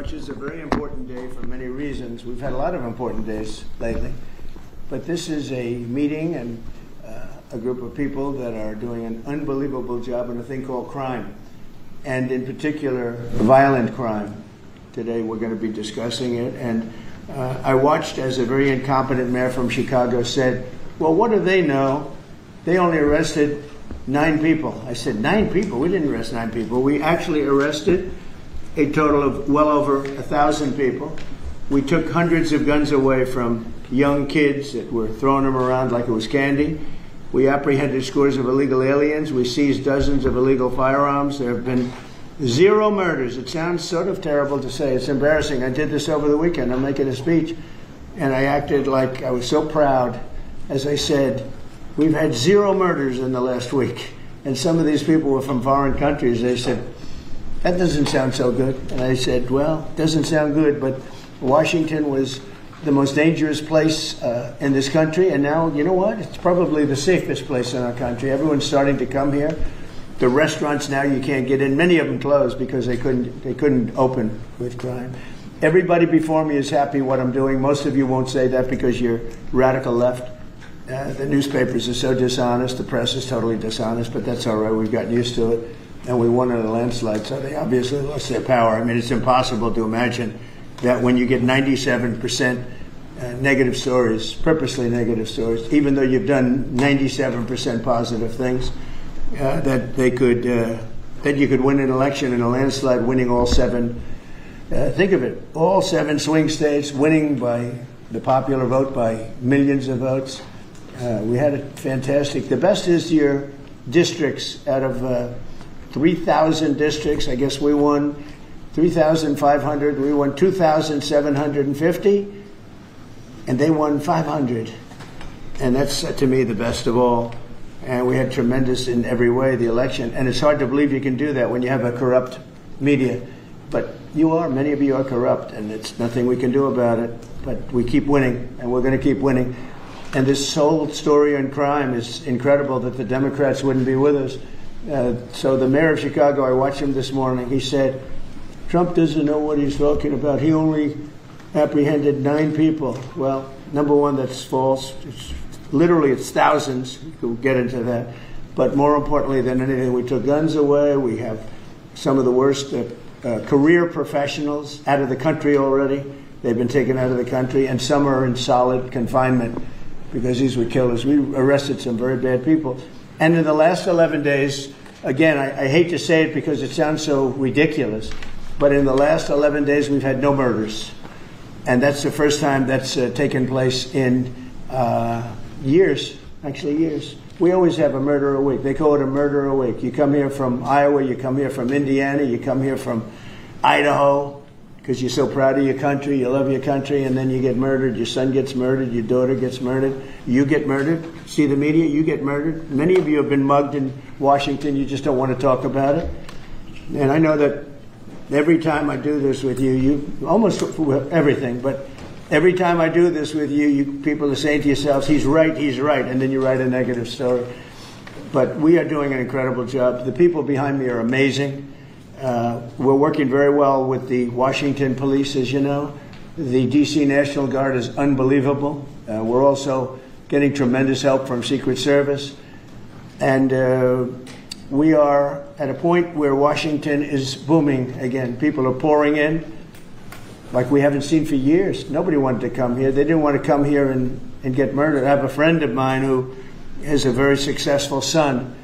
much. It's a very important day for many reasons. We've had a lot of important days lately. But this is a meeting and a group of people that are doing an unbelievable job in a thing called crime, and in particular, violent crime. Today we're going to be discussing it. And I watched as a very incompetent mayor from Chicago said, well, what do they know? They only arrested 9 people. I said, 9 people? We didn't arrest 9 people. We actually arrested a total of well over 1,000 people. We took hundreds of guns away from young kids that were throwing them around like it was candy. We apprehended scores of illegal aliens. We seized dozens of illegal firearms. There have been 0 murders. It sounds sort of terrible to say. It's embarrassing. I did this over the weekend. I'm making a speech, and I acted like I was so proud as I said, we've had 0 murders in the last week. And some of these people were from foreign countries. They said, that doesn't sound so good. And I said, well, it doesn't sound good, but Washington was the most dangerous place in this country. And now, you know what? It's probably the safest place in our country. Everyone's starting to come here. The restaurants now you can't get in. Many of them closed because they couldn't open with crime. Everybody before me is happy what I'm doing. Most of you won't say that because you're radical left. The newspapers are so dishonest. The press is totally dishonest, but that's all right. We've gotten used to it. And we won in a landslide, so they obviously lost their power. I mean, it's impossible to imagine that when you get 97% negative stories, purposely negative stories, even though you've done 97% positive things, that you could win an election in a landslide, winning all 7. Think of it, all 7 swing states, winning by the popular vote by millions of votes. We had it fantastic. The best is your districts. Out of 3,000 districts, I guess we won 3,500. We won 2,750, and they won 500. And that's, to me, the best of all. And we had tremendous in every way, the election. And it's hard to believe you can do that when you have a corrupt media. But many of you are corrupt, and it's nothing we can do about it. But we keep winning, and we're going to keep winning. And this whole story on crime is incredible that the Democrats wouldn't be with us. So the mayor of Chicago, I watched him this morning, he said, Trump doesn't know what he's talking about. He only apprehended 9 people. Well, number one, that's false. It's thousands. We'll get into that. But more importantly than anything, we took guns away. We have some of the worst career professionals out of the country already. They've been taken out of the country, and some are in solid confinement because these were killers. We arrested some very bad people. And in the last 11 days, again, I hate to say it because it sounds so ridiculous, but in the last 11 days, we've had no murders. And that's the first time that's taken place in years, actually years. We always have a murder a week. They call it a murder a week. You come here from Iowa, you come here from Indiana, you come here from Idaho, because you're so proud of your country, you love your country, and then you get murdered. Your son gets murdered, your daughter gets murdered, you get murdered. See the media, you get murdered. Many of you have been mugged in Washington, you just don't want to talk about it. And I know that every time I do this with you almost everything, but every time I do this with you people are saying to yourselves, he's right, and then you write a negative story. But we are doing an incredible job. The people behind me are amazing. We're working very well with the Washington police, as you know. The D.C. National Guard is unbelievable. We're also getting tremendous help from Secret Service. And we are at a point where Washington is booming again. People are pouring in like we haven't seen for years. Nobody wanted to come here. They didn't want to come here and get murdered. I have a friend of mine who has a very successful son.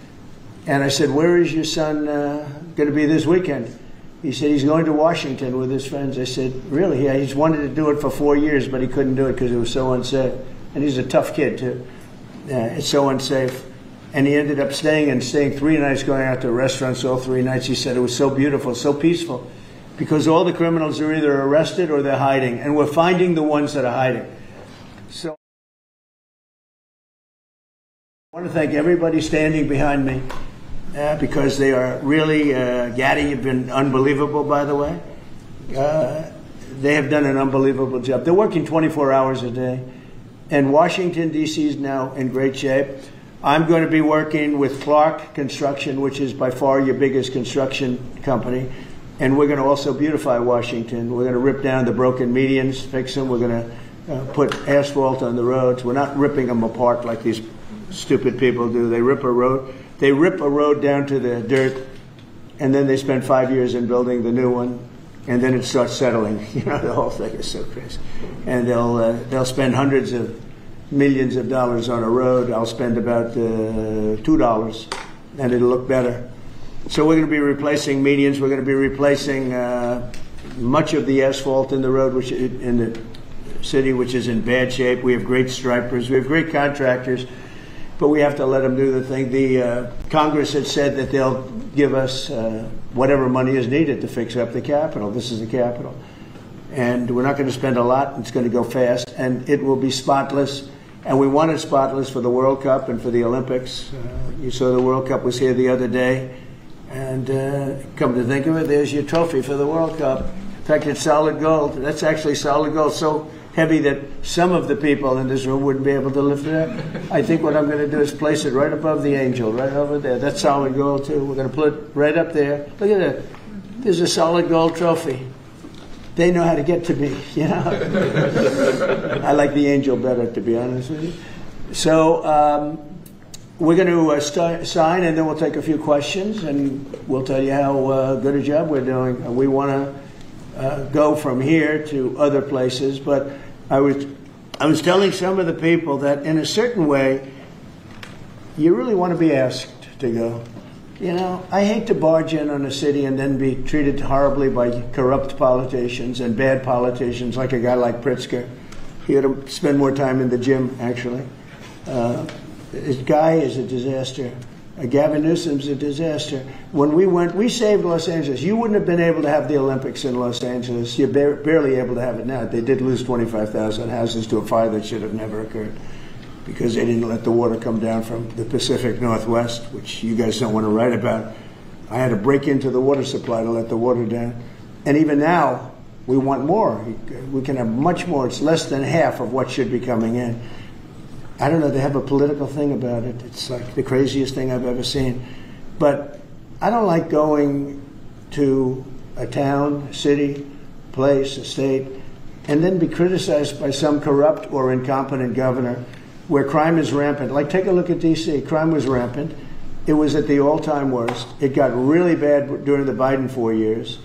And I said, where is your son going to be this weekend? He said he's going to Washington with his friends. I said, really? Yeah, he's wanted to do it for 4 years, but he couldn't do it because it was so unsafe. And he's a tough kid, too. It's so unsafe. And he ended up staying 3 nights, going out to restaurants all 3 nights. He said it was so beautiful, so peaceful, because all the criminals are either arrested or they're hiding, and we're finding the ones that are hiding. So I want to thank everybody standing behind me because they are really, Gaddy, you've been unbelievable, by the way. They have done an unbelievable job. They're working 24 hours a day. And Washington, D.C. is now in great shape. I'm going to be working with Clark Construction, which is by far your biggest construction company. And we're going to also beautify Washington. We're going to rip down the broken medians, fix them. We're going to put asphalt on the roads. We're not ripping them apart like these stupid people do. They rip a road down to the dirt, and then they spend 5 years in building the new one, and then it starts settling. You know, the whole thing is so crazy. And they'll spend hundreds of millions of dollars on a road. I'll spend about $2, and it'll look better. So we're going to be replacing medians. We're going to be replacing much of the asphalt in the road, which in the city, which is in bad shape. We have great stripers. We have great contractors, but we have to let them do the thing. The Congress had said that they'll give us whatever money is needed to fix up the Capitol. This is the Capitol. And we're not going to spend a lot. It's going to go fast, and it will be spotless. And we want it spotless for the World Cup and for the Olympics. You saw the World Cup was here the other day. And come to think of it, there's your trophy for the World Cup. In fact, it's solid gold. That's actually solid gold, so heavy that some of the people in this room wouldn't be able to lift it up. I think what I'm going to do is place it right above the angel, right over there. That's solid gold, too. We're going to put it right up there. Look at that. There's a solid gold trophy. They know how to get to me, you know. I like the angel better, to be honest with you. So, we're going to sign, and then we'll take a few questions, and we'll tell you how good a job we're doing. We want to go from here to other places, but I was telling some of the people that in a certain way, you really want to be asked to go. You know, I hate to barge in on a city and then be treated horribly by corrupt politicians and bad politicians, like a guy like Pritzker. He ought to spend more time in the gym, actually. This guy is a disaster. Gavin Newsom's a disaster. When we went, we saved Los Angeles. You wouldn't have been able to have the Olympics in Los Angeles. You're barely able to have it now. They did lose 25,000 houses to a fire that should have never occurred because they didn't let the water come down from the Pacific Northwest, which you guys don't want to write about. I had to break into the water supply to let the water down. And even now, we want more. We can have much more. It's less than half of what should be coming in. I don't know, they have a political thing about it. It's like the craziest thing I've ever seen. But I don't like going to a town, a city, place, a state, and then be criticized by some corrupt or incompetent governor where crime is rampant. Like, take a look at D.C. Crime was rampant. It was at the all-time worst. It got really bad during the Biden 4 years.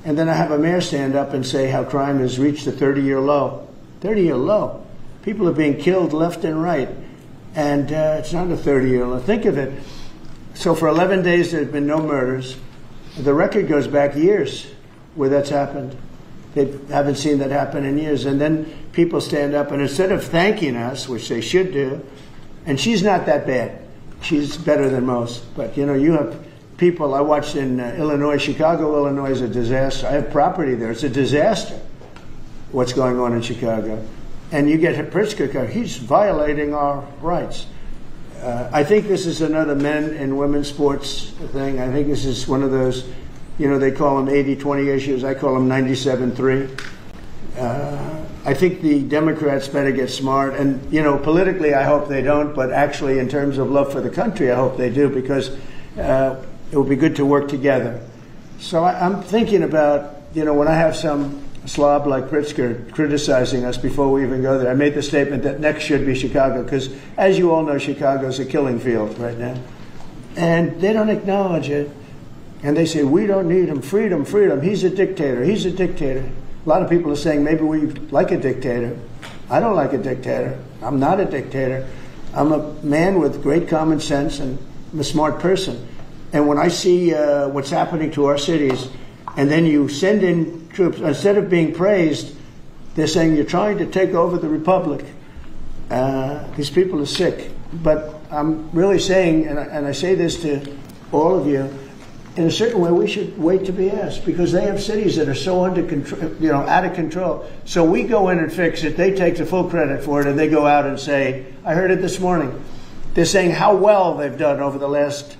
And then I have a mayor stand up and say how crime has reached a 30-year low. 30-year low. People are being killed left and right, and it's not a 30-year low. Think of it. So for 11 days, there have been no murders. The record goes back years where that's happened. They haven't seen that happen in years. And then people stand up, and instead of thanking us, which they should do, and she's not that bad. She's better than most. But, you know, you have people. I watched in Illinois. Chicago, Illinois is a disaster. I have property there. It's a disaster what's going on in Chicago. And you get Pritzker, he's violating our rights. I think this is another men and women's sports thing. I think this is one of those, you know, they call them 80-20 issues. I call them 97-3. I think the Democrats better get smart. And, you know, politically, I hope they don't. But actually, in terms of love for the country, I hope they do, because it would be good to work together. So I'm thinking about, you know, when I have some slob like Pritzker criticizing us before we even go there. I made the statement that next should be Chicago because, as you all know, Chicago's a killing field right now. And they don't acknowledge it. And they say, we don't need him. Freedom, freedom. He's a dictator. He's a dictator. A lot of people are saying maybe we like a dictator. I don't like a dictator. I'm not a dictator. I'm a man with great common sense, and I'm a smart person. And when I see what's happening to our cities, and then you send in troops, instead of being praised, they're saying you're trying to take over the republic. These people are sick. But I'm really saying, and I say this to all of you, in a certain way we should wait to be asked, because they have cities that are so under control, you know, out of control. So we go in and fix it. They take the full credit for it, and they go out and say, I heard it this morning. They're saying how well they've done over the last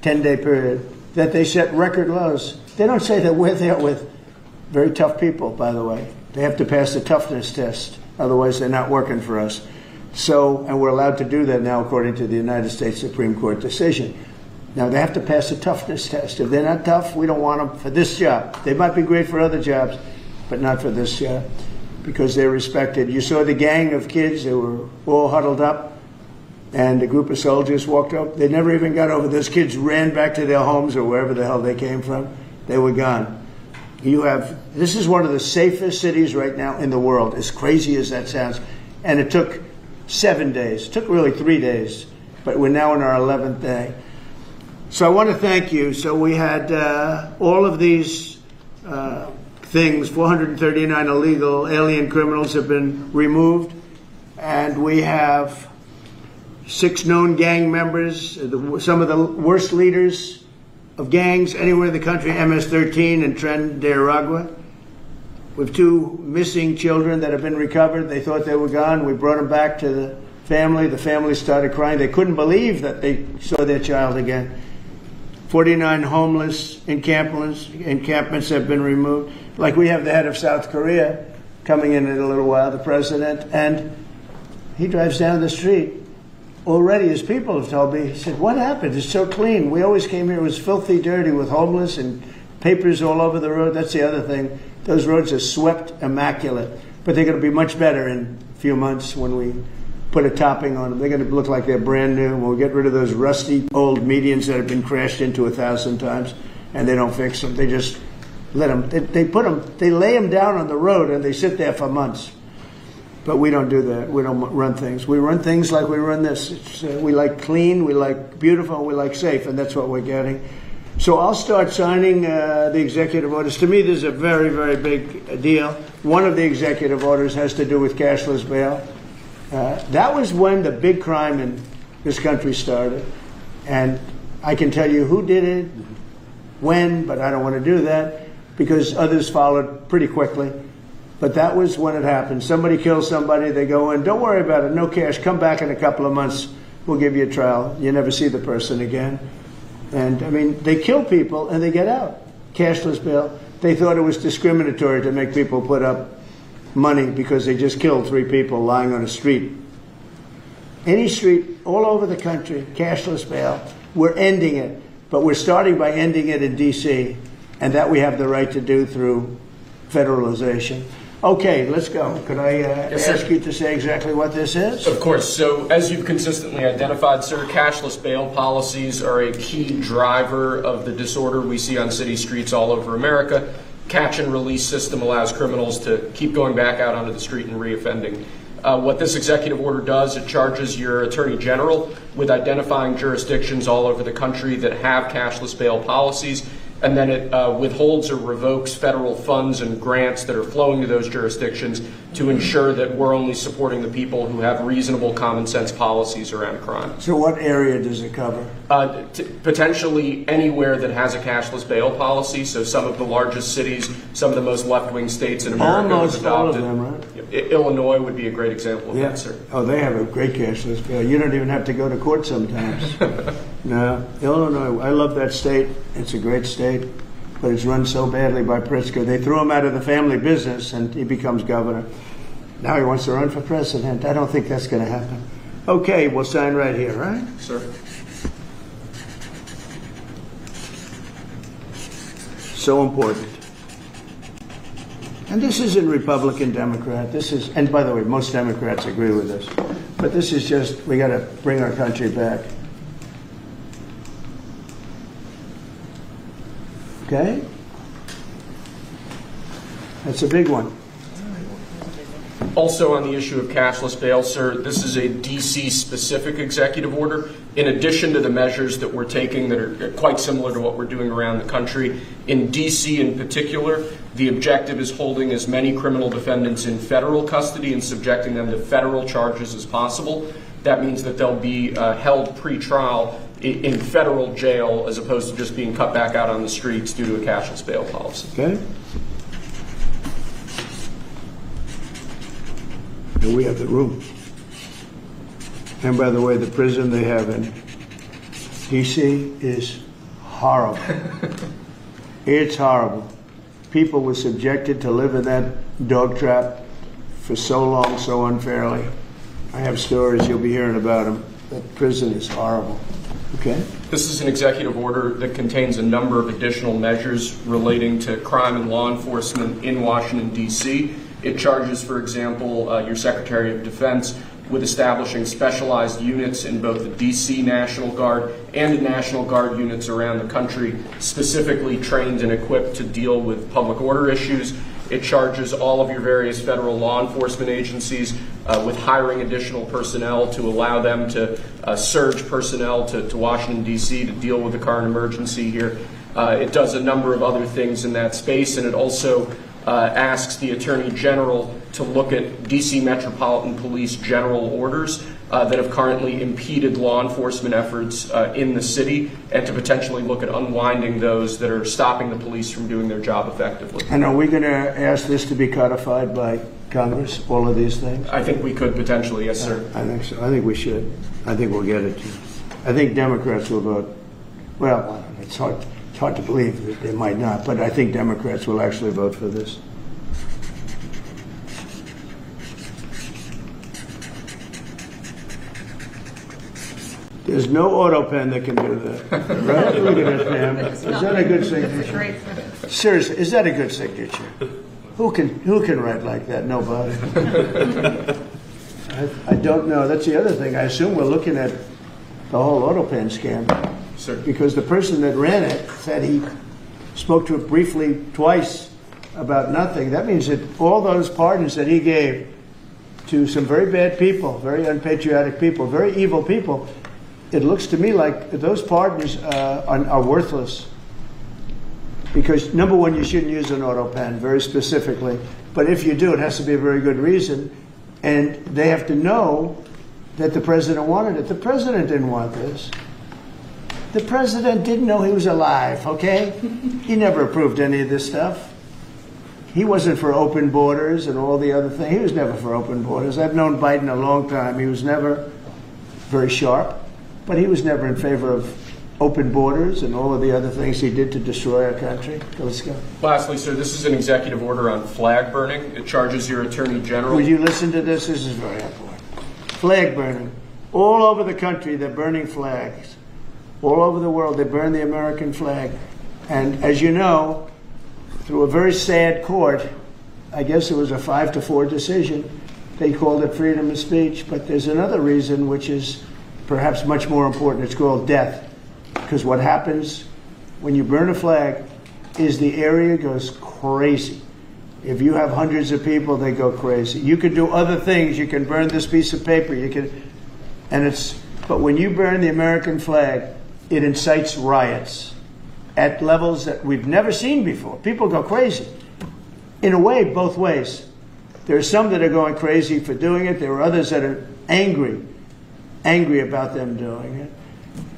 10-day period, that they set record lows. They don't say that we're there with very tough people, by the way. They have to pass the toughness test. Otherwise, they're not working for us. So, and we're allowed to do that now according to the United States Supreme Court decision. Now, they have to pass a toughness test. If they're not tough, we don't want them for this job. They might be great for other jobs, but not for this job, because they're respected. You saw the gang of kids. They were all huddled up, and a group of soldiers walked up. They never even got over. Those kids ran back to their homes or wherever the hell they came from. They were gone. This is one of the safest cities right now in the world, as crazy as that sounds. And it took 7 days. It took really 3 days, but we're now on our 11th day. So I want to thank you. So we had all of these things, 439 illegal alien criminals have been removed, and we have 6 known gang members, some of the worst leaders of gangs anywhere in the country, MS-13 and Tren de Aragua. We have 2 missing children that have been recovered. They thought they were gone. We brought them back to the family. The family started crying. They couldn't believe that they saw their child again. 49 homeless encampments have been removed. Like, we have the head of South Korea coming in a little while, the president, and he drives down the street. Already, his people have told me, he said, what happened? It's so clean. We always came here, it was filthy dirty with homeless and papers all over the road. That's the other thing. Those roads are swept immaculate. But they're going to be much better in a few months when we put a topping on them. They're going to look like they're brand new. We'll get rid of those rusty old medians that have been crashed into 1,000 times, and they don't fix them. They just let them, they lay them down on the road and they sit there for months. But we don't do that. We don't run things. We run things like we run this. We like clean, we like beautiful, we like safe, and that's what we're getting. So I'll start signing the executive orders. To me, this is a very, very big deal. One of the executive orders has to do with cashless bail. That was when the big crime in this country started. And I can tell you who did it, when, but I don't want to do that because others followed pretty quickly. But that was when it happened. Somebody kills somebody, they go in, don't worry about it, no cash, come back in a couple of months, we'll give you a trial. You never see the person again. And, I mean, they kill people and they get out. Cashless bail. They thought it was discriminatory to make people put up money because they just killed 3 people lying on a street. Any street, all over the country, cashless bail. We're ending it, but we're starting by ending it in D.C., and that we have the right to do through federalization. Okay, let's go. Could I ask you to say exactly what this is? Of course. So, as you've consistently identified, sir, cashless bail policies are a key driver of the disorder we see on city streets all over America. Catch and release system allows criminals to keep going back out onto the street and reoffending. What this executive order does, it charges your Attorney General with identifying jurisdictions all over the country that have cashless bail policies, and then it withholds or revokes federal funds and grants that are flowing to those jurisdictions to ensure that we're only supporting the people who have reasonable common sense policies around crime. So what area does it cover? Potentially anywhere that has a cashless bail policy. So some of the largest cities, some of the most left-wing states in America almost have adopted. All of them, right? Illinois would be a great example of that, sir. Oh, they have a great cashless bail. You don't even have to go to court sometimes. No, Illinois, I love that state. It's a great state, but it's run so badly by Pritzker. They threw him out of the family business and he becomes governor. Now he wants to run for president. I don't think that's going to happen. Okay, we'll sign right here, right? Sir. So important. And this isn't Republican, Democrat. This is, and by the way, most Democrats agree with this. But this is just, we got to bring our country back. Okay? That's a big one. Also on the issue of cashless bail, sir, this is a D.C.-specific executive order. In addition to the measures that we're taking that are quite similar to what we're doing around the country, in D.C. in particular, the objective is holding as many criminal defendants in federal custody and subjecting them to federal charges as possible. That means that they'll be held pre-trial in federal jail as opposed to just being cut back out on the streets due to a cashless bail policy. Okay. And we have the room. And by the way, the prison they have in D.C. is horrible. It's horrible. People were subjected to live in that dog trap for so long, so unfairly. I have stories, you'll be hearing about them. That prison is horrible. Okay. This is an executive order that contains a number of additional measures relating to crime and law enforcement in Washington, D.C. It charges, for example, your Secretary of Defense with establishing specialized units in both the D.C. National Guard and the National Guard units around the country, specifically trained and equipped to deal with public order issues. It charges all of your various federal law enforcement agencies with hiring additional personnel to allow them to surge personnel to Washington, D.C. to deal with the current emergency here. It does a number of other things in that space, and it also asks the Attorney General to look at D.C. Metropolitan Police general orders that have currently impeded law enforcement efforts in the city, and to potentially look at unwinding those that are stopping the police from doing their job effectively. And are we going to ask this to be codified by Congress, all of these things? I think we could potentially, yes, sir. I think so. I think we should. I think we'll get it. I think Democrats will vote. Well, it's hard to believe that they might not, but I think Democrats will actually vote for this. There's no auto pen that can do that. Right? Look at it, Pam. Is that a good signature? Seriously, is that a good signature? Who can write like that? Nobody. I don't know. That's the other thing. I assume we're looking at the whole auto pen scandal. Sir. Because the person that ran it said he spoke to it briefly twice about nothing. That means that all those pardons that he gave to some very bad people, very unpatriotic people, very evil people, it looks to me like those pardons are worthless. Because, number one, you shouldn't use an auto pen, very specifically. But if you do, it has to be a very good reason. And they have to know that the president wanted it. The president didn't want this. The president didn't know he was alive, okay? He never approved any of this stuff. He wasn't for open borders and all the other things. He was never for open borders. I've known Biden a long time. He was never very sharp, but he was never in favor of open borders and all of the other things he did to destroy our country. Let's go. Lastly, sir, this is an executive order on flag burning. It charges your Attorney General. Would you listen to this? This is very important. Flag burning. All over the country, they're burning flags. All over the world, they burn the American flag. And as you know, through a very sad court, I guess it was a 5-4 decision, they called it freedom of speech. But there's another reason which is perhaps much more important. It's called death. Because what happens when you burn a flag is the area goes crazy. If you have hundreds of people, they go crazy. You can do other things. You can burn this piece of paper. But when you burn the American flag, it incites riots at levels that we've never seen before. People go crazy. In a way, both ways. There are some that are going crazy for doing it. There are others that are angry about them doing it.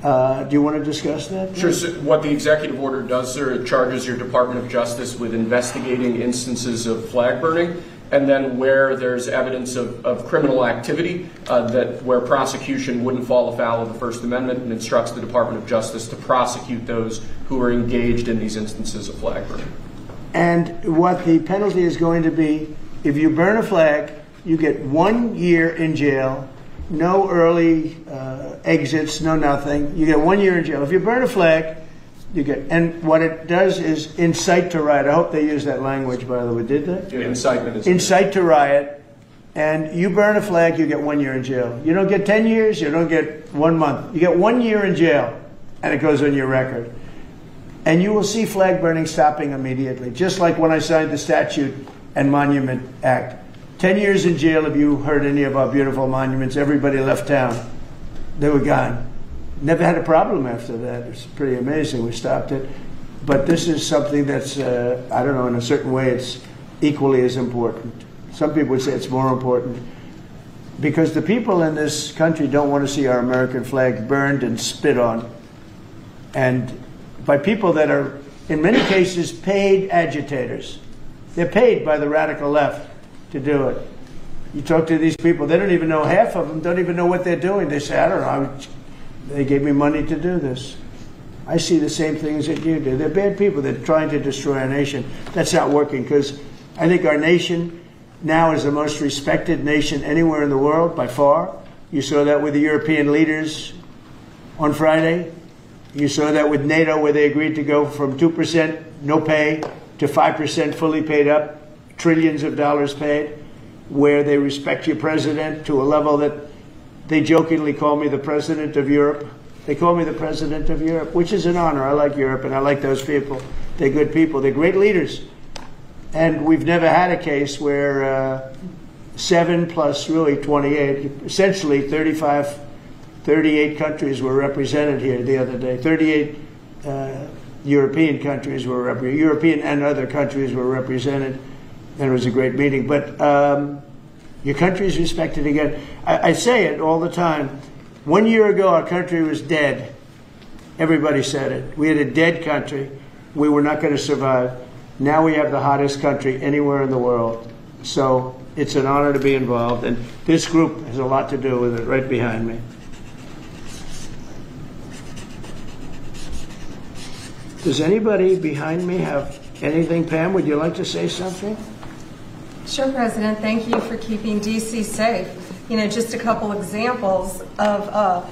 Do you want to discuss that? Sure. So what the executive order does, sir, it charges your Department of Justice with investigating instances of flag burning, and then where there's evidence of criminal activity, where prosecution wouldn't fall afoul of the First Amendment, and instructs the Department of Justice to prosecute those who are engaged in these instances of flag burning. And what the penalty is going to be, if you burn a flag, you get 1 year in jail. No early exits, no nothing. You get 1 year in jail. If you burn a flag, you get, and what it does is incite to riot. I hope they use that language, by the way. Did they? Yeah, incitement is incite to riot. And you burn a flag, you get 1 year in jail. You don't get 10 years, you don't get 1 month. You get 1 year in jail, and it goes on your record. And you will see flag burning stopping immediately, just like when I signed the Statute and Monument Act. 10 years in jail if you hurt any of our beautiful monuments. Everybody left town. They were gone. Never had a problem after that. It's pretty amazing. We stopped it. But this is something that's, I don't know, in a certain way it's equally as important. Some people would say it's more important. Because the people in this country don't want to see our American flag burned and spit on. And by people that are, in many cases, paid agitators. They're paid by the radical left to do it. You talk to these people, they don't even know, half of them don't even know what they're doing. They say, I don't know, they gave me money to do this. I see the same things that you do. They're bad people. They're trying to destroy our nation. That's not working, because I think our nation now is the most respected nation anywhere in the world, by far. You saw that with the European leaders on Friday. You saw that with NATO, where they agreed to go from 2% no pay to 5% fully paid up, trillions of dollars paid, where they respect your president to a level that they jokingly call me the president of Europe. They call me the president of Europe, which is an honor. I like Europe, and I like those people. They're good people. They're great leaders. And we've never had a case where 7 plus really 28, essentially 38 countries were represented here the other day. 38 European countries were represented. European and other countries were represented. And it was a great meeting. But your country is respected again. I say it all the time. 1 year ago, our country was dead. Everybody said it. We had a dead country. We were not going to survive. Now we have the hottest country anywhere in the world. So it's an honor to be involved. And this group has a lot to do with it, right behind me. Does anybody behind me have anything? Pam, would you like to say something? Sure, President. Thank you for keeping D.C. safe. You know, just a couple examples of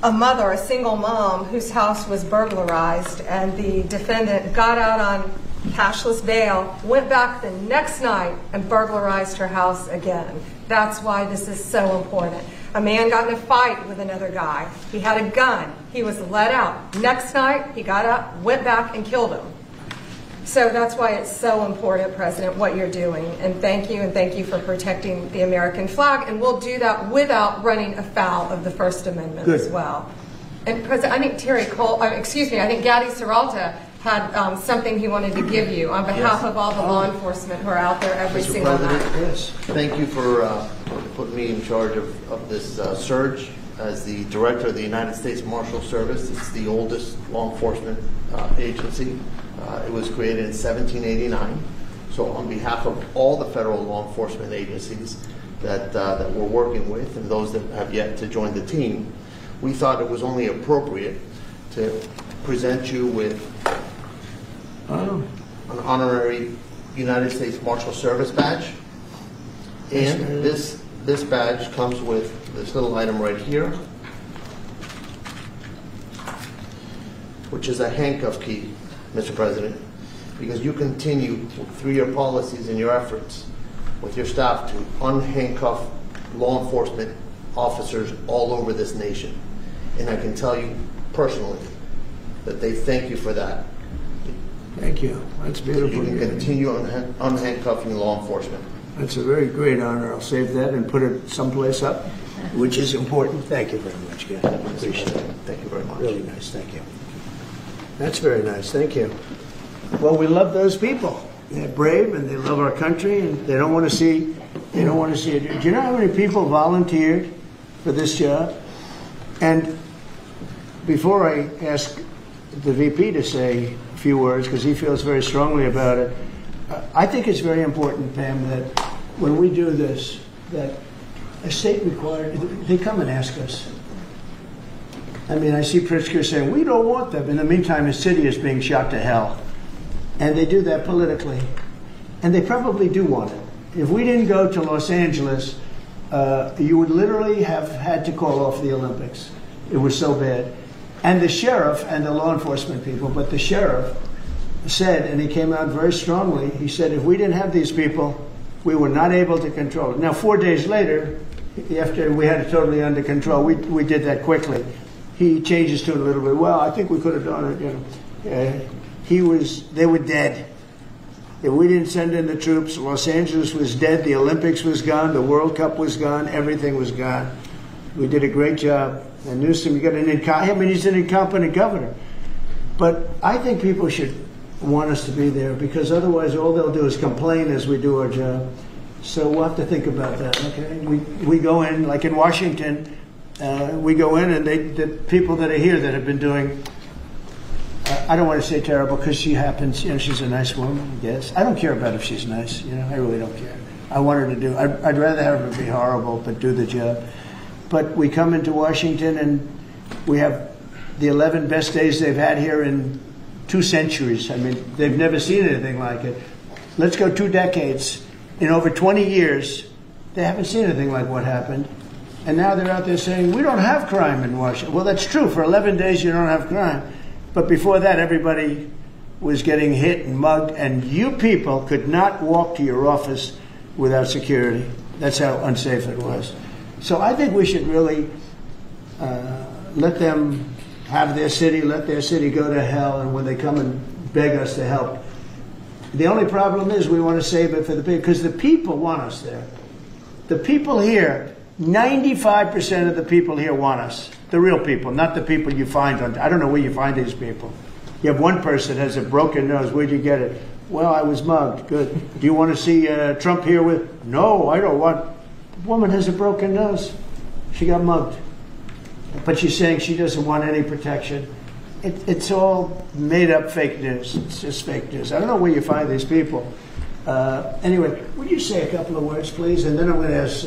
a mother, a single mom, whose house was burglarized, and the defendant got out on cashless bail, went back the next night and burglarized her house again. That's why this is so important. A man got in a fight with another guy. He had a gun. He was let out. Next night, he got up, went back, and killed him. So that's why it's so important, President, what you're doing. And thank you for protecting the American flag. And we'll do that without running afoul of the First Amendment as well. And President, I think I think Gaddy Serralta had something he wanted to give you on behalf of all the law enforcement who are out there every single night. Yes. Thank you for putting me in charge of this surge. As the Director of the United States Marshal Service, it's the oldest law enforcement agency. It was created in 1789. So on behalf of all the federal law enforcement agencies that we're working with and those that have yet to join the team, we thought it was only appropriate to present you with an honorary United States Marshal Service badge. And this badge comes with this little item right here, which is a handcuff key, Mr. President, because you continue through your policies and your efforts with your staff to unhandcuff law enforcement officers all over this nation. And I can tell you personally that they thank you for that. Thank you. That's beautiful. You can continue unhandcuffing law enforcement. That's a very great honor. I'll save that and put it someplace up, which is important. Thank you very much, guys. I appreciate it. Thank you very much. Really nice. Thank you. That's very nice. Thank you. Well, we love those people. They're brave and they love our country and they don't want to see it. Do you know how many people volunteered for this job? And before I ask the VP to say a few words, because he feels very strongly about it, I think it's very important, Pam, that when we do this, that a state required, they come and ask us. I mean, I see Pritzker saying, we don't want them. In the meantime, his city is being shot to hell. And they do that politically. And they probably do want it. If we didn't go to Los Angeles, you would literally have had to call off the Olympics. It was so bad. And the sheriff and the law enforcement people, but the sheriff said, and he came out very strongly, he said, if we didn't have these people, we were not able to control it. Now, 4 days later, after we had it totally under control, we did that quickly. He changed his tune a little bit. Well, I think we could have done it, you know. They were dead. If we didn't send in the troops, Los Angeles was dead, the Olympics was gone, the World Cup was gone, everything was gone. We did a great job. And Newsom, he's an incompetent governor. But I think people should want us to be there, because otherwise all they'll do is complain as we do our job. So we'll have to think about that, okay? We go in, like in Washington, we go in and the people that are here that have been doing, I don't want to say terrible because she happens, she's a nice woman, yes. I don't care about if she's nice, I really don't care. I want her to do, I'd rather have her be horrible but do the job. But we come into Washington and we have the 11 best days they've had here in 2 centuries. I mean, they've never seen anything like it. Let's go 2 decades. In over 20 years, they haven't seen anything like what happened. And now they're out there saying, we don't have crime in Washington. Well, that's true. For 11 days, you don't have crime. But before that, everybody was getting hit and mugged, and you people could not walk to your office without security. That's how unsafe it was. So I think we should really let them have their city, let their city go to hell, and when they come and beg us to help. The only problem is we want to save it for the people, because the people want us there. The people here, 95% of the people here want us. The real people, not the people you find on, I don't know where you find these people. You have one person that has a broken nose. Where'd you get it? Well, I was mugged. Good. Do you want to see Trump here with? No, I don't want. The woman has a broken nose. She got mugged. But she's saying she doesn't want any protection. It's all made up fake news. It's just fake news. I don't know where you find these people. Anyway, would you say a couple of words, please? And then I'm going to ask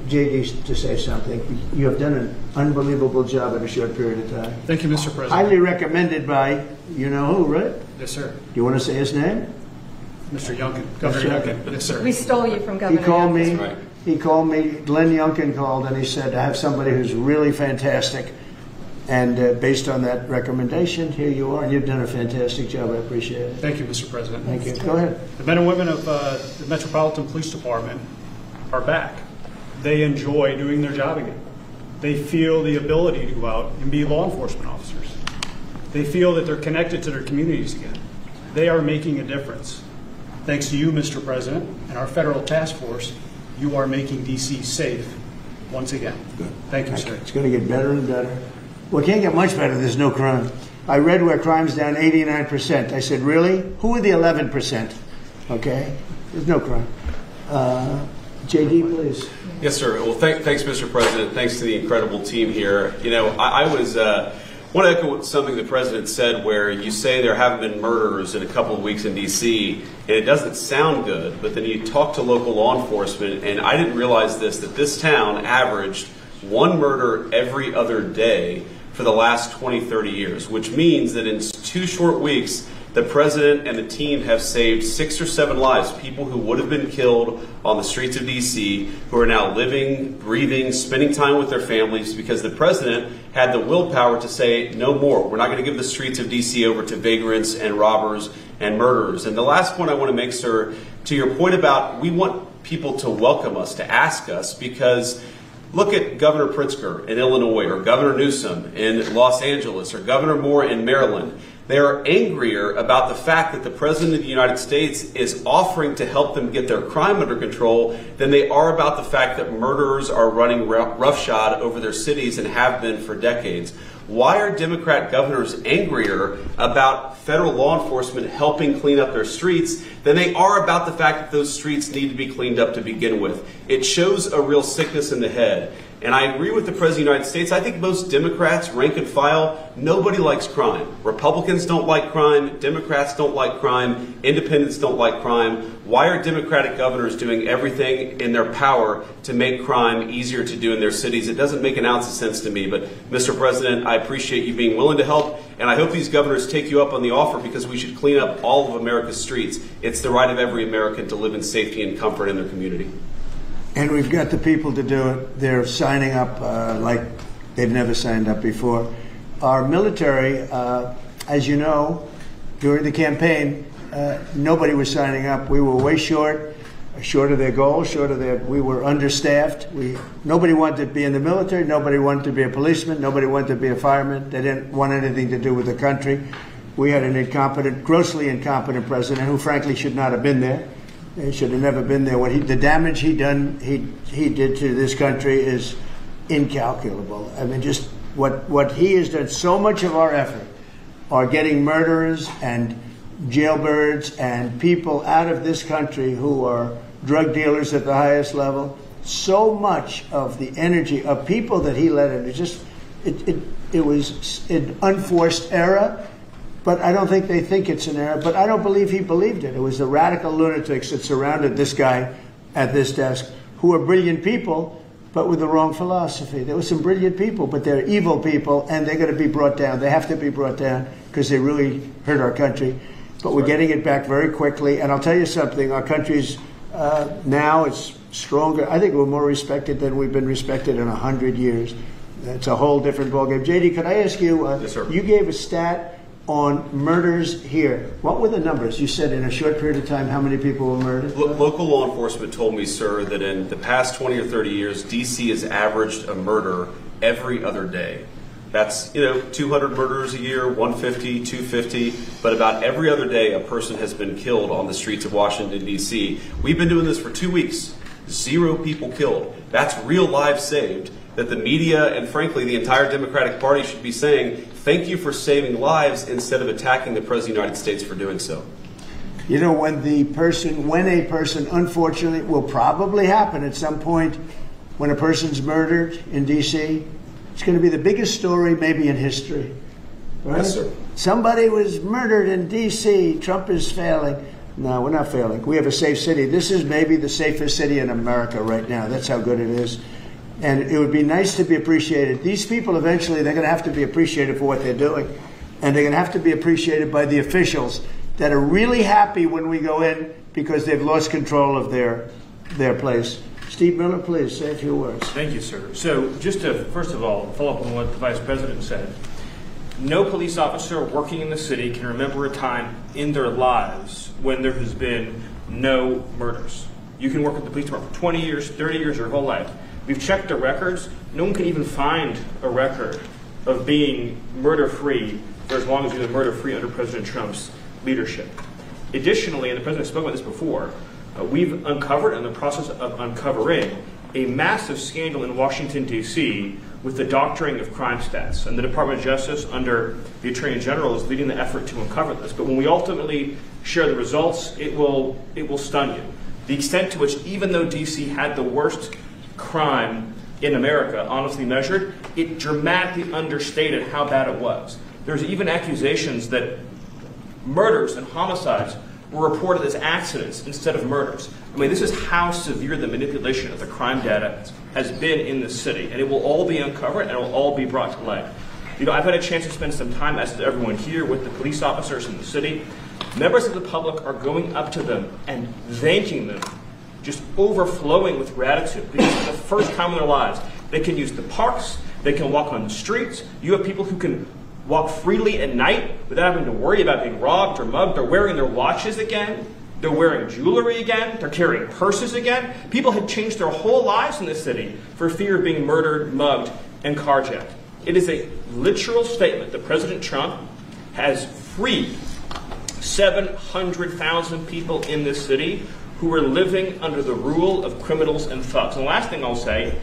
JD to say something. You have done an unbelievable job in a short period of time. Thank you, Mr. President. Highly recommended by you-know-who, right? Yes, sir. Do you want to say his name? Mr. Youngkin. Governor Youngkin. Yes, sir. We stole you from Governor He called me. Youngkin. Right. He called me. Glenn Youngkin called, and he said, I have somebody who's really fantastic. And based on that recommendation, here you are, and you've done a fantastic job. I appreciate it. Thank you, Mr. President. Thank you. Go ahead. The men and women of the Metropolitan Police Department are back. They enjoy doing their job again. They feel the ability to go out and be law enforcement officers. They feel that they're connected to their communities again. They are making a difference. Thanks to you, Mr. President, and our federal task force, you are making D.C. safe once again. Good. Thank you, sir. It's going to get better and better. Well, it can't get much better. There's no crime. I read where crime's down 89%. I said, really? Who are the 11%? Okay? There's no crime. JD, please. Yes, sir. Well, thanks, Mr. President. Thanks to the incredible team here. You know, I want to echo something the President said, where you say there haven't been murders in a couple of weeks in D.C., and it doesn't sound good, but then you talk to local law enforcement, and I didn't realize that this town averaged one murder every other day for the last 20, 30 years, which means that in 2 short weeks, the President and the team have saved 6 or 7 lives, people who would have been killed on the streets of D.C., who are now living, breathing, spending time with their families, because the President had the willpower to say, no more. We're not going to give the streets of D.C. over to vagrants and robbers and murderers. And the last point I want to make, sir, to your point about we want people to welcome us, to ask us, because look at Governor Pritzker in Illinois, or Governor Newsom in Los Angeles, or Governor Moore in Maryland. They are angrier about the fact that the President of the United States is offering to help them get their crime under control than they are about the fact that murderers are running roughshod over their cities and have been for decades. Why are Democrat governors angrier about federal law enforcement helping clean up their streets than they are about the fact that those streets need to be cleaned up to begin with? It shows a real sickness in the head. And I agree with the President of the United States. I think most Democrats, rank and file, nobody likes crime. Republicans don't like crime. Democrats don't like crime. Independents don't like crime. Why are Democratic governors doing everything in their power to make crime easier to do in their cities? It doesn't make an ounce of sense to me. But, Mr. President, I appreciate you being willing to help. And I hope these governors take you up on the offer, because we should clean up all of America's streets. It's the right of every American to live in safety and comfort in their community. And we've got the people to do it. They're signing up like they've never signed up before. Our military, as you know, during the campaign, nobody was signing up. We were way short of their goal, we were understaffed. Nobody wanted to be in the military. Nobody wanted to be a policeman. Nobody wanted to be a fireman. They didn't want anything to do with the country. We had an incompetent, grossly incompetent president who, frankly, should not have been there. He should have never been there. The damage he did to this country is incalculable. I mean, just what he has done. So much of our effort are getting murderers and jailbirds and people out of this country who are drug dealers at the highest level. So much of the energy of people that he let in, it was an unforced error. But I don't think they think it's an error. But I don't believe he believed it. It was the radical lunatics that surrounded this guy at this desk, who are brilliant people, but with the wrong philosophy. There were some brilliant people, but they're evil people, and they're going to be brought down. They have to be brought down because they really hurt our country. But we're getting it back very quickly. And I'll tell you something, our country's Now it's stronger. I think we're more respected than we've been respected in 100 years. It's a whole different ballgame. JD, could I ask you, Yes, sir. You gave a stat on murders here. What were the numbers? You said in a short period of time how many people were murdered? Local law enforcement told me, sir, that in the past 20 or 30 years, D.C. has averaged a murder every other day. That's, 200 murders a year, 150, 250, but about every other day a person has been killed on the streets of Washington, D.C. We've been doing this for 2 weeks. 0 people killed. That's real lives saved that the media and, frankly, the entire Democratic Party should be saying, thank you for saving lives instead of attacking the President of the United States for doing so. When a person, unfortunately, will probably happen at some point, when a person's murdered in D.C., it's going to be the biggest story maybe in history. Right? Yes, sir. Somebody was murdered in D.C. Trump is failing. No, we're not failing. We have a safe city. This is maybe the safest city in America right now. That's how good it is. And it would be nice to be appreciated. These people eventually, they're going to have to be appreciated for what they're doing. And they're going to have to be appreciated by the officials that are really happy when we go in because they've lost control of their place. Steve Miller, please say a few words. Thank you, sir. So just to, first of all, follow up on what the Vice President said. No police officer working in the city can remember a time in their lives when there has been no murders. You can work with the police department for 20 years, 30 years, your whole life. We've checked the records. No one can even find a record of being murder-free for as long as you've been murder-free under President Trump's leadership. Additionally, and the President spoke about this before, we've uncovered, in the process of uncovering, a massive scandal in Washington, D.C. with the doctoring of crime stats. And the Department of Justice, under the Attorney General, is leading the effort to uncover this. But when we ultimately share the results, it will stun you. The extent to which, even though D.C. had the worst crime in America, honestly measured, it dramatically understated how bad it was. There's even accusations that murders and homicides were reported as accidents instead of murders. I mean, this is how severe the manipulation of the crime data has been in this city, and it will all be uncovered and it will all be brought to light. I've had a chance to spend some time, as does everyone here, with the police officers in the city. Members of the public are going up to them and thanking them, just overflowing with gratitude, because for the first time in their lives, they can use the parks, they can walk on the streets. You have people who can walk freely at night without having to worry about being robbed or mugged. They're wearing their watches again. They're wearing jewelry again. They're carrying purses again. People had changed their whole lives in this city for fear of being murdered, mugged, and carjacked. It is a literal statement that President Trump has freed 700,000 people in this city who were living under the rule of criminals and thugs. And the last thing I'll say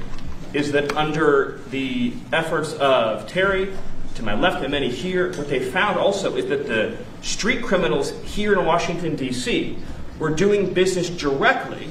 is that under the efforts of Terry, to my left and many here, what they found also is that the street criminals here in Washington, D.C. were doing business directly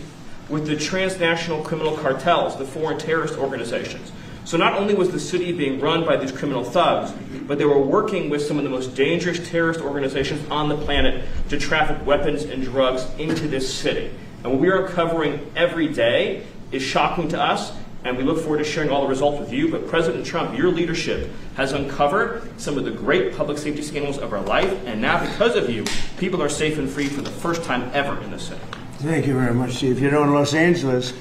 with the transnational criminal cartels, the foreign terrorist organizations. So not only was the city being run by these criminal thugs, but they were working with some of the most dangerous terrorist organizations on the planet to traffic weapons and drugs into this city. And what we are uncovering every day is shocking to us, and we look forward to sharing all the results with you. But President Trump, your leadership has uncovered some of the great public safety scandals of our life, and now because of you, people are safe and free for the first time ever in this city. Thank you very much, Steve. In Los Angeles,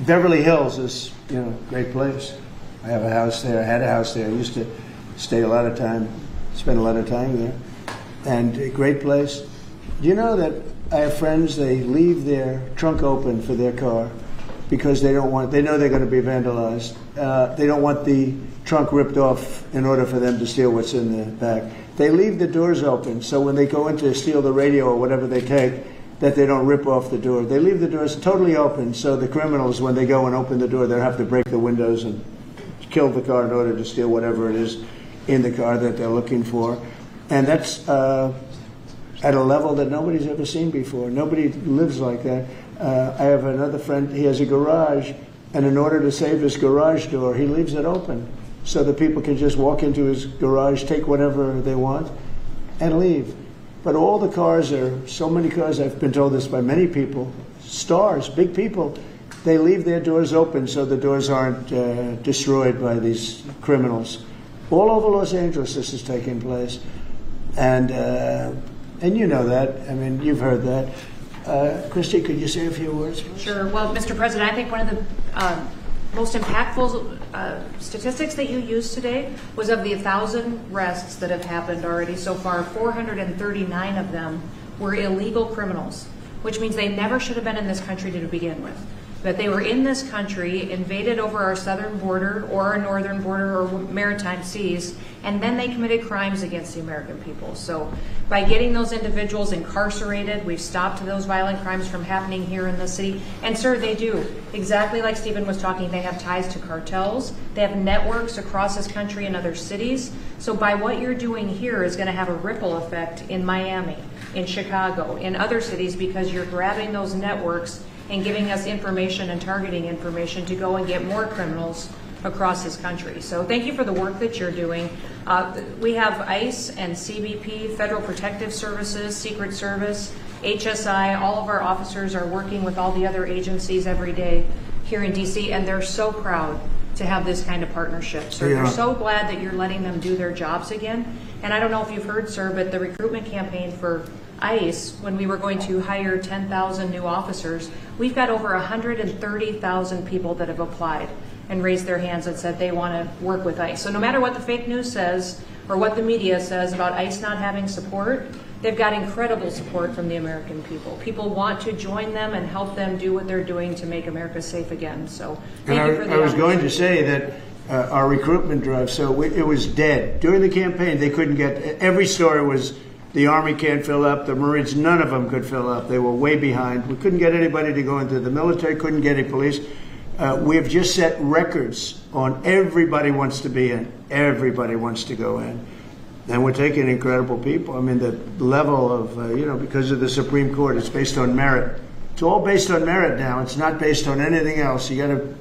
Beverly Hills is, a great place. I have a house there. I had a house there. I used to spend a lot of time there. And a great place. Do you know that I have friends, they leave their trunk open for their car because they know they're going to be vandalized. They don't want the trunk ripped off in order for them to steal what's in the back. They leave the doors open so when they go in to steal the radio or whatever they take, that they don't rip off the door. They leave the doors totally open so the criminals, when they go and open the door, they'll have to break the windows and kill the car in order to steal whatever it is in the car that they're looking for. And that's at a level that nobody's ever seen before. Nobody lives like that. I have another friend, he has a garage, and in order to save his garage door, he leaves it open so that people can just walk into his garage, take whatever they want, and leave. But all the cars so many cars, I've been told this by many people, stars, big people, they leave their doors open so the doors aren't destroyed by these criminals. All over Los Angeles this is taking place. And you know that. I mean, you've heard that. Christy, could you say a few words, please? Sure. Well, Mr. President, I think one of the most impactful statistics that you used today was of the 1,000 arrests that have happened already so far, 439 of them were illegal criminals, which means they never should have been in this country to begin with. That they were in this country, invaded over our southern border or our northern border or maritime seas, and then they committed crimes against the American people. So by getting those individuals incarcerated, we've stopped those violent crimes from happening here in the city. And sir, they do. Exactly like Stephen was talking, they have ties to cartels. They have networks across this country and other cities. So by what you're doing here is going to have a ripple effect in Miami, in Chicago, in other cities, because you're grabbing those networks and giving us information and targeting information to go and get more criminals across this country. So thank you for the work that you're doing. We have ICE and CBP, Federal Protective Services, Secret Service, HSI, all of our officers are working with all the other agencies every day here in DC, and they're so proud to have this kind of partnership. So we're so glad that you're letting them do their jobs again. And I don't know if you've heard, sir, but the recruitment campaign for ICE, when we were going to hire 10,000 new officers, we've got over 130,000 people that have applied and raised their hands and said they want to work with ICE. So no matter what the fake news says or what the media says about ICE not having support, they've got incredible support from the American people. People want to join them and help them do what they're doing to make America safe again. So thank you for the I was going to say that our recruitment drive, it was dead. During the campaign, they couldn't get, every story was the Army can't fill up, the Marines, none of them could fill up. They were way behind. We couldn't get anybody to go into the military, couldn't get any police. We have just set records on everybody wants to be in, everybody wants to go in. And we're taking incredible people. I mean, the level of, because of the Supreme Court, it's based on merit. It's all based on merit now. It's not based on anything else. You got to,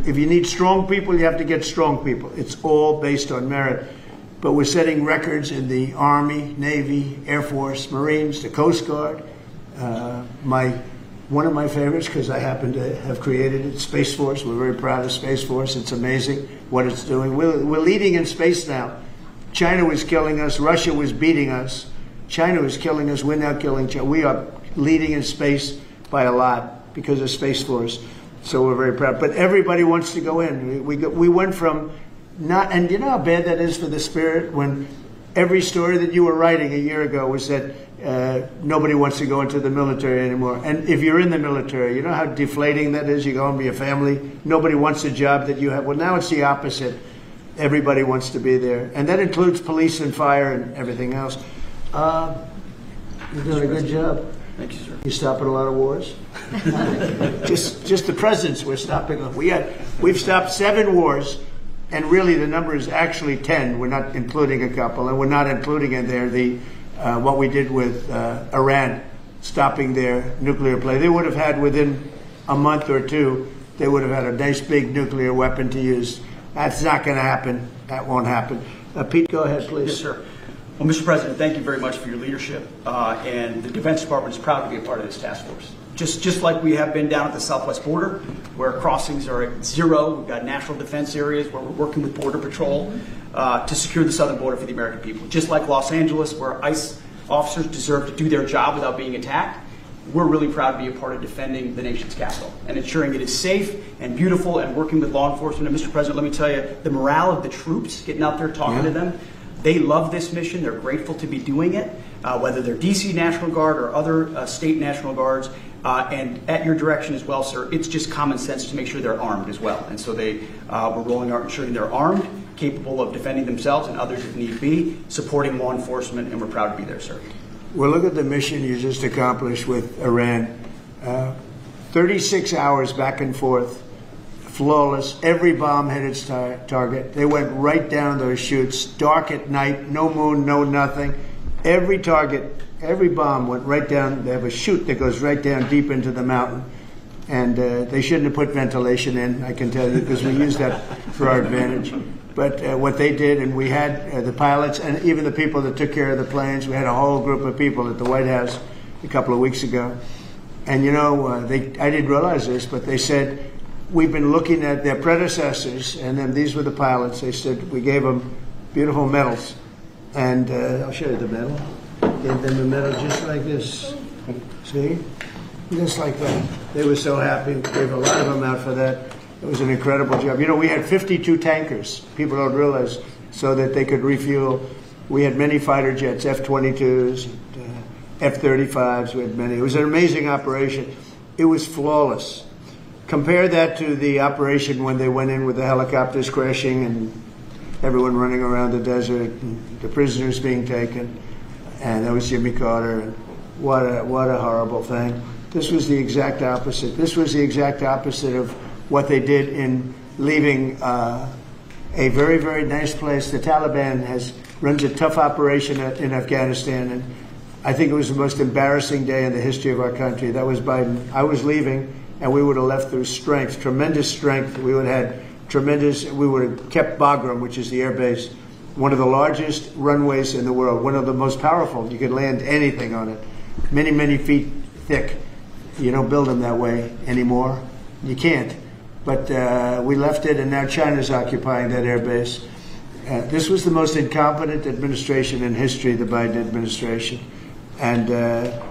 if you need strong people, you have to get strong people. It's all based on merit. But we're setting records in the Army, Navy, Air Force, Marines, the Coast Guard. One of my favorites, because I happen to have created it, Space Force. We're very proud of Space Force. It's amazing what it's doing. We're leading in space now. China was killing us. Russia was beating us. China was killing us. We're now killing China. We are leading in space by a lot because of Space Force. So we're very proud. But everybody wants to go in. We went from not, and you know how bad that is for the spirit when every story that you were writing a year ago was that nobody wants to go into the military anymore. And if you're in the military, you know how deflating that is? You go home to your family. Nobody wants a job that you have. Well, now it's the opposite. Everybody wants to be there. And that includes police and fire and everything else. You're doing a good job. Thank you, sir. You're stopping a lot of wars. just the presidents we're stopping. We've stopped 7 wars. And really, the number is actually 10. We're not including a couple, and we're not including in there what we did with Iran, stopping their nuclear play. They would have had within a month or two, they would have had a nice big nuclear weapon to use. That's not going to happen. That won't happen. Pete, go ahead, please. Yes, sir. Well, Mr. President, thank you very much for your leadership, and the Defense Department is proud to be a part of this task force. Just like we have been down at the southwest border, where crossings are at 0, we've got national defense areas where we're working with Border Patrol to secure the southern border for the American people. Just like Los Angeles, where ICE officers deserve to do their job without being attacked, we're really proud to be a part of defending the nation's capital and ensuring it is safe and beautiful and working with law enforcement. And Mr. President, let me tell you, the morale of the troops, getting out there talking to them, they love this mission. They're grateful to be doing it, whether they're D.C. National Guard or other state National Guards. And at your direction as well, sir, it's just common sense to make sure they're armed as well. And so we're rolling out ensuring they're armed, capable of defending themselves and others if need be, supporting law enforcement, and we're proud to be there, sir. Well, look at the mission you just accomplished with Iran. 36 hours back and forth, flawless. Every bomb hit its target. They went right down those chutes, dark at night, no moon, no nothing. Every target, every bomb went right down. They have a chute that goes right down deep into the mountain. And they shouldn't have put ventilation in, I can tell you, because we used that for our advantage. But what they did, and we had the pilots and even the people that took care of the planes, we had a whole group of people at the White House a couple of weeks ago. And, you know, I didn't realize this, but they said, we've been looking at their predecessors, and then these were the pilots. They said, we gave them beautiful medals. And I'll show you the medal. Gave them a medal just like this. See? Just like that. They were so happy. We gave a lot of them out for that. It was an incredible job. You know, we had 52 tankers. People don't realize, so that they could refuel. We had many fighter jets, F-22s, F-35s. We had many. It was an amazing operation. It was flawless. Compare that to the operation when they went in with the helicopters crashing and everyone running around the desert, and the prisoners being taken, and that was Jimmy Carter. And what a horrible thing. This was the exact opposite. This was the exact opposite of what they did in leaving a very, very nice place. The Taliban runs a tough operation in Afghanistan, and I think it was the most embarrassing day in the history of our country. That was Biden. I was leaving, and we would have left through strength, tremendous strength. We would have had we would have kept Bagram, which is the air base, one of the largest runways in the world, one of the most powerful. You could land anything on it, many, many feet thick. You don't build them that way anymore. You can't. But we left it, and now China's occupying that air base. This was the most incompetent administration in history, the Biden administration. And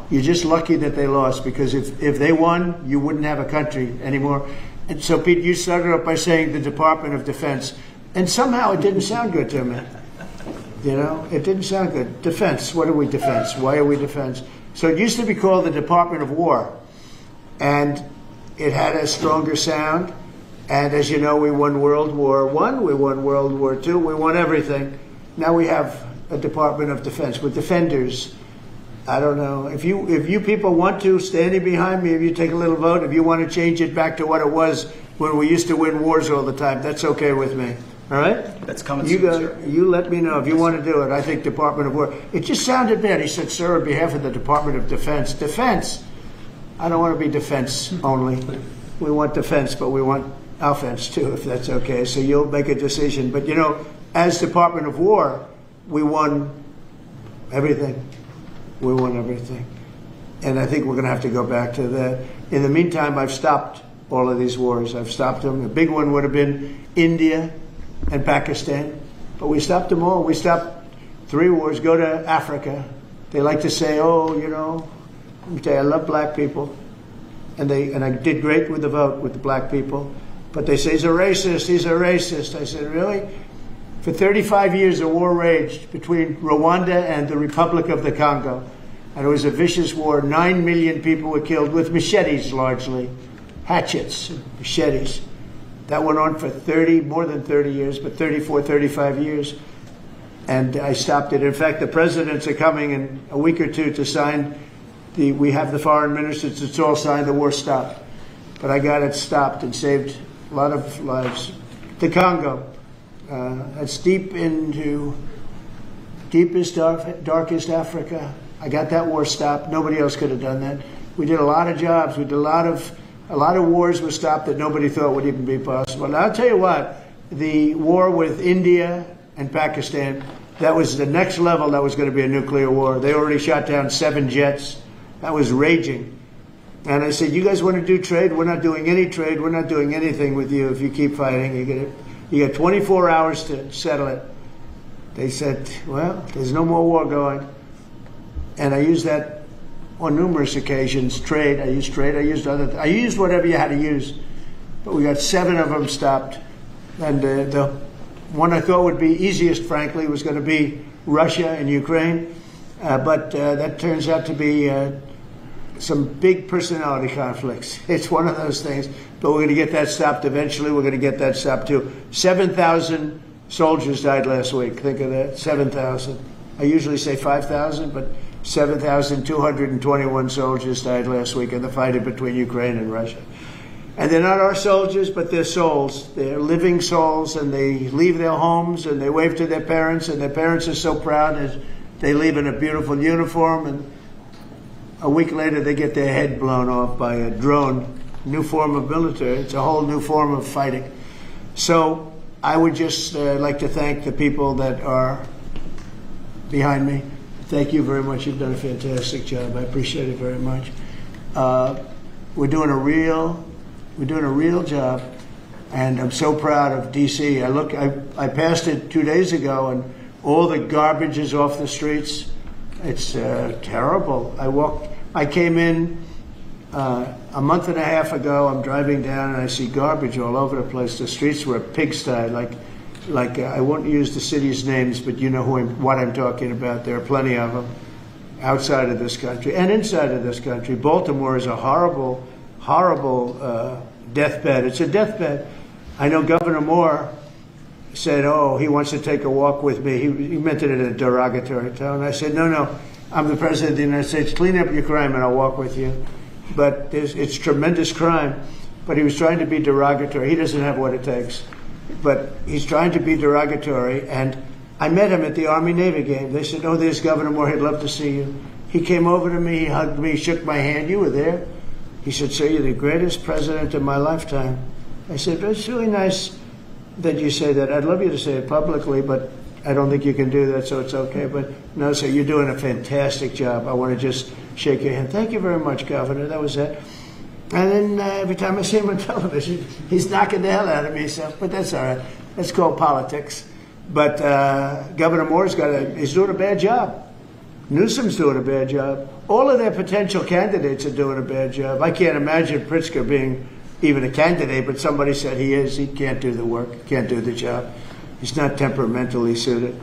you're just lucky that they lost, because if they won, you wouldn't have a country anymore. And so, Pete, you started off by saying the Department of Defense, and somehow it didn't sound good to me. You know, it didn't sound good. Defense, what are we defense? Why are we defense? So it used to be called the Department of War, and it had a stronger sound. And as you know, we won World War I, we won World War II, we won everything. Now we have a Department of Defense with defenders. I don't know. If you people want to, standing behind me, if you take a little vote, if you want to change it back to what it was when we used to win wars all the time, that's okay with me. All right? That's coming soon, sir. You let me know if you want to do it. I think Department of War. It just sounded bad. He said, sir, on behalf of the Department of Defense. Defense. I don't want to be defense only. We want defense, but we want offense too, if that's okay. So you'll make a decision. But, you know, as Department of War, we won everything. We won everything. And I think we're going to have to go back to that. In the meantime, I've stopped all of these wars. I've stopped them. The big one would have been India and Pakistan. But we stopped them all. We stopped 3 wars. Go to Africa. They like to say, oh, you know, let me tell you, I love black people. And I did great with the vote with the black people. But they say he's a racist. He's a racist. I said, really? For 35 years, a war raged between Rwanda and the Republic of the Congo. And it was a vicious war. 9 million people were killed with machetes, largely. Hatchets, machetes. That went on for more than 30 years, but 34, 35 years. And I stopped it. In fact, the presidents are coming in a week or two to sign we have the foreign ministers. It's all signed. The war stopped. But I got it stopped and saved a lot of lives. The Congo. That's deep into deepest, darkest Africa. I got that war stopped. Nobody else could have done that. We did a lot of jobs. We did a lot of wars were stopped that nobody thought would even be possible. And I'll tell you what, the war with India and Pakistan, that was the next level. That was going to be a nuclear war. They already shot down 7 jets. That was raging. And I said, you guys want to do trade? We're not doing any trade. We're not doing anything with you if you keep fighting. You got 24 hours to settle it. They said, well, there's no more war going. And I used that on numerous occasions. Trade. I used I used whatever you had to use. But we got 7 of them stopped. And the one I thought would be easiest, frankly, was going to be Russia and Ukraine. But that turns out to be some big personality conflicts. It's one of those things. But we're going to get that stopped eventually. We're going to get that stopped too. 7,000 soldiers died last week. Think of that. 7,000. I usually say 5,000, but 7,221 soldiers died last week in the fighting between Ukraine and Russia. And they're not our soldiers, but they're souls. They're living souls, and they leave their homes, and they wave to their parents, and their parents are so proud as they leave in a beautiful uniform, and a week later they get their head blown off by a drone. New form of military. It's a whole new form of fighting. So I would just like to thank the people that are behind me. Thank you very much. You've done a fantastic job. I appreciate it very much. We're doing a real job, and I'm so proud of DC. I passed it 2 days ago, and all the garbage is off the streets. It's terrible. I came in a month and a half ago. I'm driving down and I see garbage all over the place. The streets were a pigsty. Like I won't use the city's names, but you know what I'm talking about. There are plenty of them outside of this country and inside of this country. Baltimore is a horrible, horrible deathbed. It's a deathbed. I know Governor Moore said, oh, he wants to take a walk with me. He meant it in a derogatory tone. I said, no, I'm the President of the United States. Clean up your crime and I'll walk with you. But it's tremendous crime. But he was trying to be derogatory. He doesn't have what it takes. But he's trying to be derogatory. And I met him at the Army-Navy game. They said, oh, there's Governor Moore. He'd love to see you. He came over to me. He hugged me, shook my hand. You were there. He said, sir, you're the greatest president of my lifetime. I said, it's really nice that you say that. I'd love you to say it publicly, but I don't think you can do that, so it's okay. But no, sir, you're doing a fantastic job. I want to just shake your hand. Thank you very much, Governor. That was it. And then every time I see him on television, he's knocking the hell out of me. So, but that's all right. That's called politics. But Governor Moore's he's doing a bad job. Newsom's doing a bad job. All of their potential candidates are doing a bad job. I can't imagine Pritzker being even a candidate, but somebody said he is. He can't do the work, can't do the job. He's not temperamentally suited.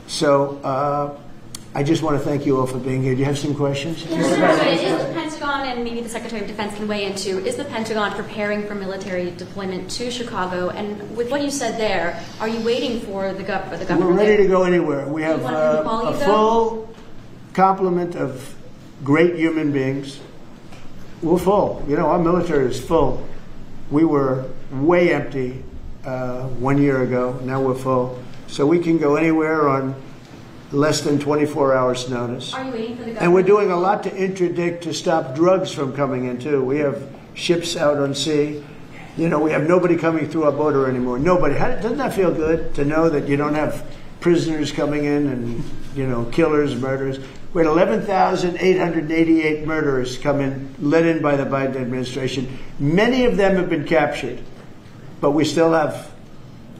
So I just want to thank you all for being here. Do you have some questions? Mr. President, is the Pentagon, and maybe the Secretary of Defense can weigh in too, is the Pentagon preparing for military deployment to Chicago? And with what you said there, are you waiting for the government? We're ready to go anywhere. We have a full complement of great human beings. We're full. You know, our military is full. We were way empty 1 year ago. Now we're full. So we can go anywhere on less than 24 hours notice. Are you waiting for the government? And we're doing a lot to interdict to stop drugs from coming in too. We have ships out on sea. You know, we have nobody coming through our border anymore. Nobody. Doesn't that feel good to know that you don't have prisoners coming in and, you know, killers, murderers? We had 11,888 murderers come in, led in by the Biden administration. Many of them have been captured, but we still have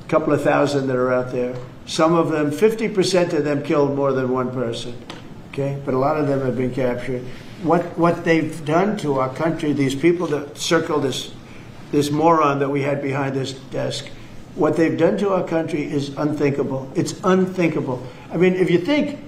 a couple of thousand that are out there. Some of them, 50% of them killed more than one person, okay? But a lot of them have been captured. What they've done to our country, these people that circle this moron that we had behind this desk, what they've done to our country is unthinkable. It's unthinkable. I mean, if you think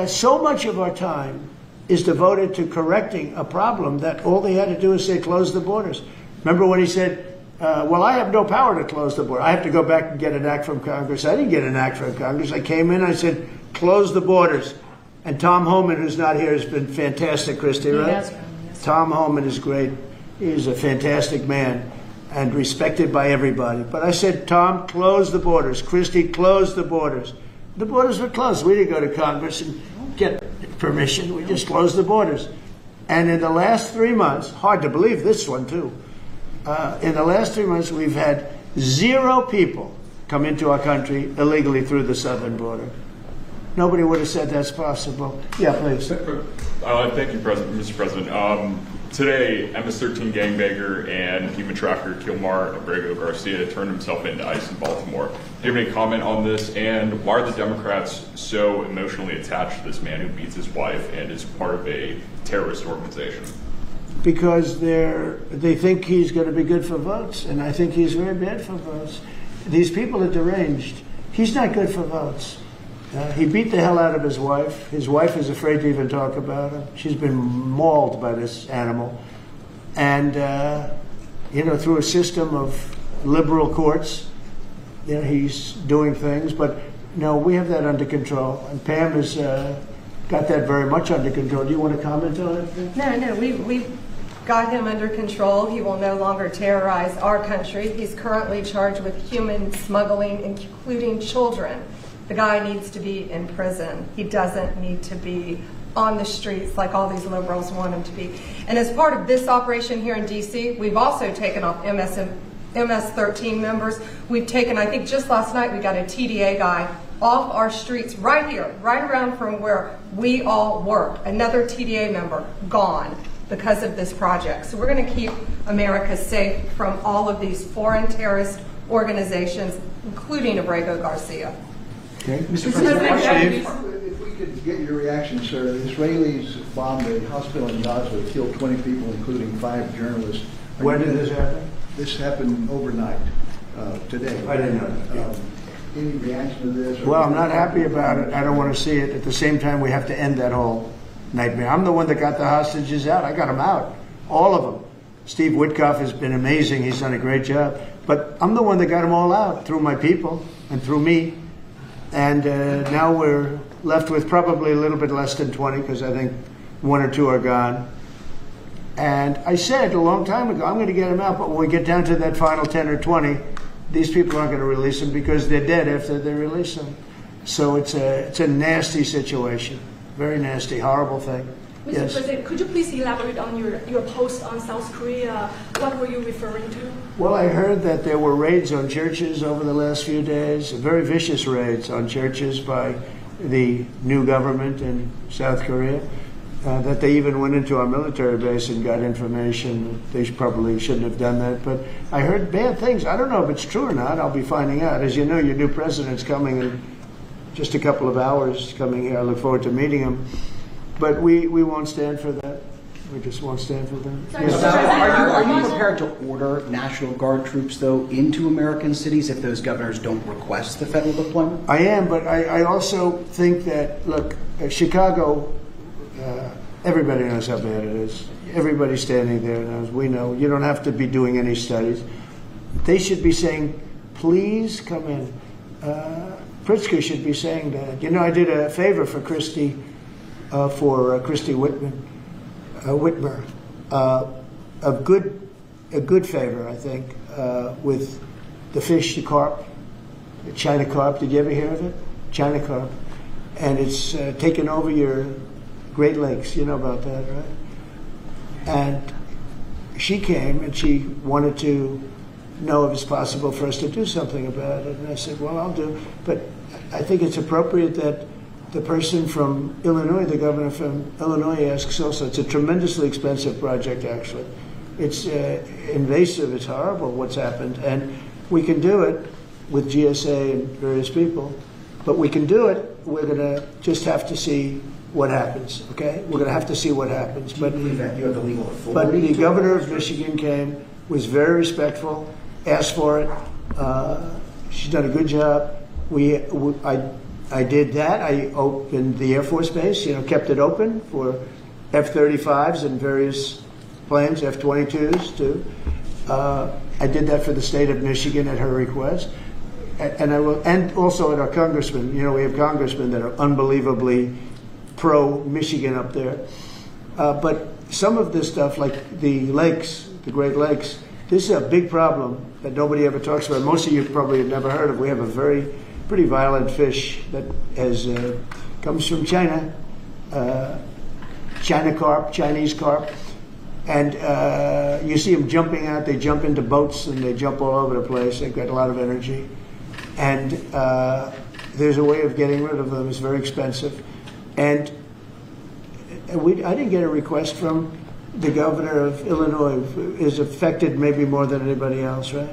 so much of our time is devoted to correcting a problem that all they had to do is say, close the borders. Remember when he said, well, I have no power to close the border. I have to go back and get an act from Congress. I didn't get an act from Congress. I came in, I said, close the borders. And Tom Homan, who's not here, has been fantastic, Christy, right? Yes. Tom Homan is great. He's a fantastic man and respected by everybody. But I said, Tom, close the borders. Christy, close the borders. The borders were closed. We didn't go to Congress and get permission. We just closed the borders. And in the last 3 months, hard to believe this one too, in the last 3 months, we've had 0 people come into our country illegally through the southern border. Nobody would have said that's possible. Yeah, please. Thank you, Mr. President. Today, MS-13 gangbanger and human trafficker Kilmar Abrego Garcia turned himself into ICE in Baltimore. Do you have any comment on this? And why are the Democrats so emotionally attached to this man who beats his wife and is part of a terrorist organization? Because they think he's going to be good for votes, and I think he's very bad for votes. These people are deranged. He's not good for votes. He beat the hell out of his wife. His wife is afraid to even talk about him. She's been mauled by this animal. And, you know, through a system of liberal courts, you know, he's doing things. But, no, we have that under control. And Pam has got that very much under control. Do you want to comment on it? No, we've got him under control. He will no longer terrorize our country. He's currently charged with human smuggling, including children. The guy needs to be in prison. He doesn't need to be on the streets like all these liberals want him to be. And as part of this operation here in D.C., we've also taken off MS-13 members. We've taken, I think just last night, we got a TDA guy off our streets right here, right around from where we all work. Another TDA member gone because of this project. So we're going to keep America safe from all of these foreign terrorist organizations, including Abrego Garcia. Okay? Mr. President, If we could get your reaction, sir. The Israelis bombed a hospital in Gaza, killed 20 people, including 5 journalists. When did this happen? This happened overnight, today. I didn't know that. Any reaction to this? Well, I'm not happy about it. I don't want to see it. At the same time, we have to end that whole nightmare. I'm the one that got the hostages out. I got them out. All of them. Steve Witkoff has been amazing. He's done a great job. But I'm the one that got them all out through my people and through me. And now we're left with probably a little bit less than 20 because I think 1 or 2 are gone. And I said a long time ago, I'm going to get them out. But when we get down to that final 10 or 20, these people aren't going to release them because they're dead after they release them. So it's a nasty situation. Very nasty, horrible thing. Mr. Yes. President, could you please elaborate on your post on South Korea? What were you referring to? Well, I heard that there were raids on churches over the last few days, very vicious raids on churches by the new government in South Korea, that they even went into our military base and got information. They probably shouldn't have done that, but I heard bad things. I don't know if it's true or not. I'll be finding out. As you know, your new president's coming in just a couple of hours coming here. I look forward to meeting him. But we won't stand for that. We just won't stand for that. Yes. Are you prepared to order National Guard troops, though, into American cities if those governors don't request the federal deployment? I am, but I also think that, look, Chicago, everybody knows how bad it is. Everybody standing there knows. We know. You don't have to be doing any studies. They should be saying, please come in. Pritzker should be saying that. You know, I did a favor for Christy Whitmer, a good favor, I think, with the fish, the carp, the China carp. Did you ever hear of it? China carp. And it's taken over your Great Lakes. You know about that, right? And she came and she wanted to know if it's possible for us to do something about it. And I said, well, I'll do. But I think it's appropriate that the person from Illinois, the governor from Illinois, asks also. It's a tremendously expensive project, actually. It's invasive. It's horrible what's happened. And we can do it with GSA and various people. But we can do it. We're going to just have to see what happens, okay? We're going to have to see what happens. But you have the legal authority. But the governor of Michigan came, was very respectful, asked for it. She's done a good job. I did that. I opened the Air Force Base, kept it open for F-35s and various planes, F-22s too. I did that for the state of Michigan at her request. And I will, and also at our congressmen. We have congressmen that are unbelievably pro-Michigan up there. But some of this stuff, like the lakes, the Great Lakes, this is a big problem that nobody ever talks about. Most of you probably have never heard of. We have a pretty violent fish that comes from China, China carp, Chinese carp. And you see them jumping out. They jump into boats and they jump all over the place. They've got a lot of energy. And there's a way of getting rid of them. It's very expensive. And I didn't get a request from the governor of Illinois, who is affected maybe more than anybody else, right?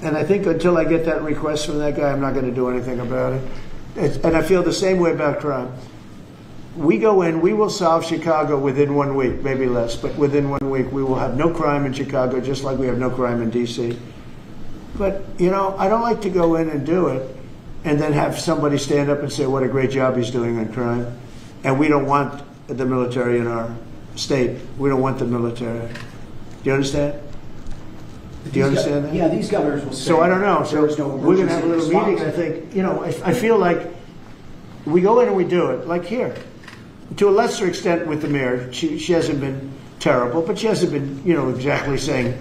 And I think until I get that request from that guy, I'm not going to do anything about it. And I feel the same way about crime. We go in, we will solve Chicago within 1 week, maybe less, but within 1 week we will have no crime in Chicago, just like we have no crime in D.C. But, I don't like to go in and do it and then have somebody stand up and say what a great job he's doing on crime. And we don't want the military in our state. We don't want the military. Do you understand? Do you understand that? Yeah, these governors will say. So I don't know. So we're going to have a little meeting. I think, I feel like we go in and we do it, like here. To a lesser extent with the mayor. She hasn't been terrible, but she hasn't been, exactly saying,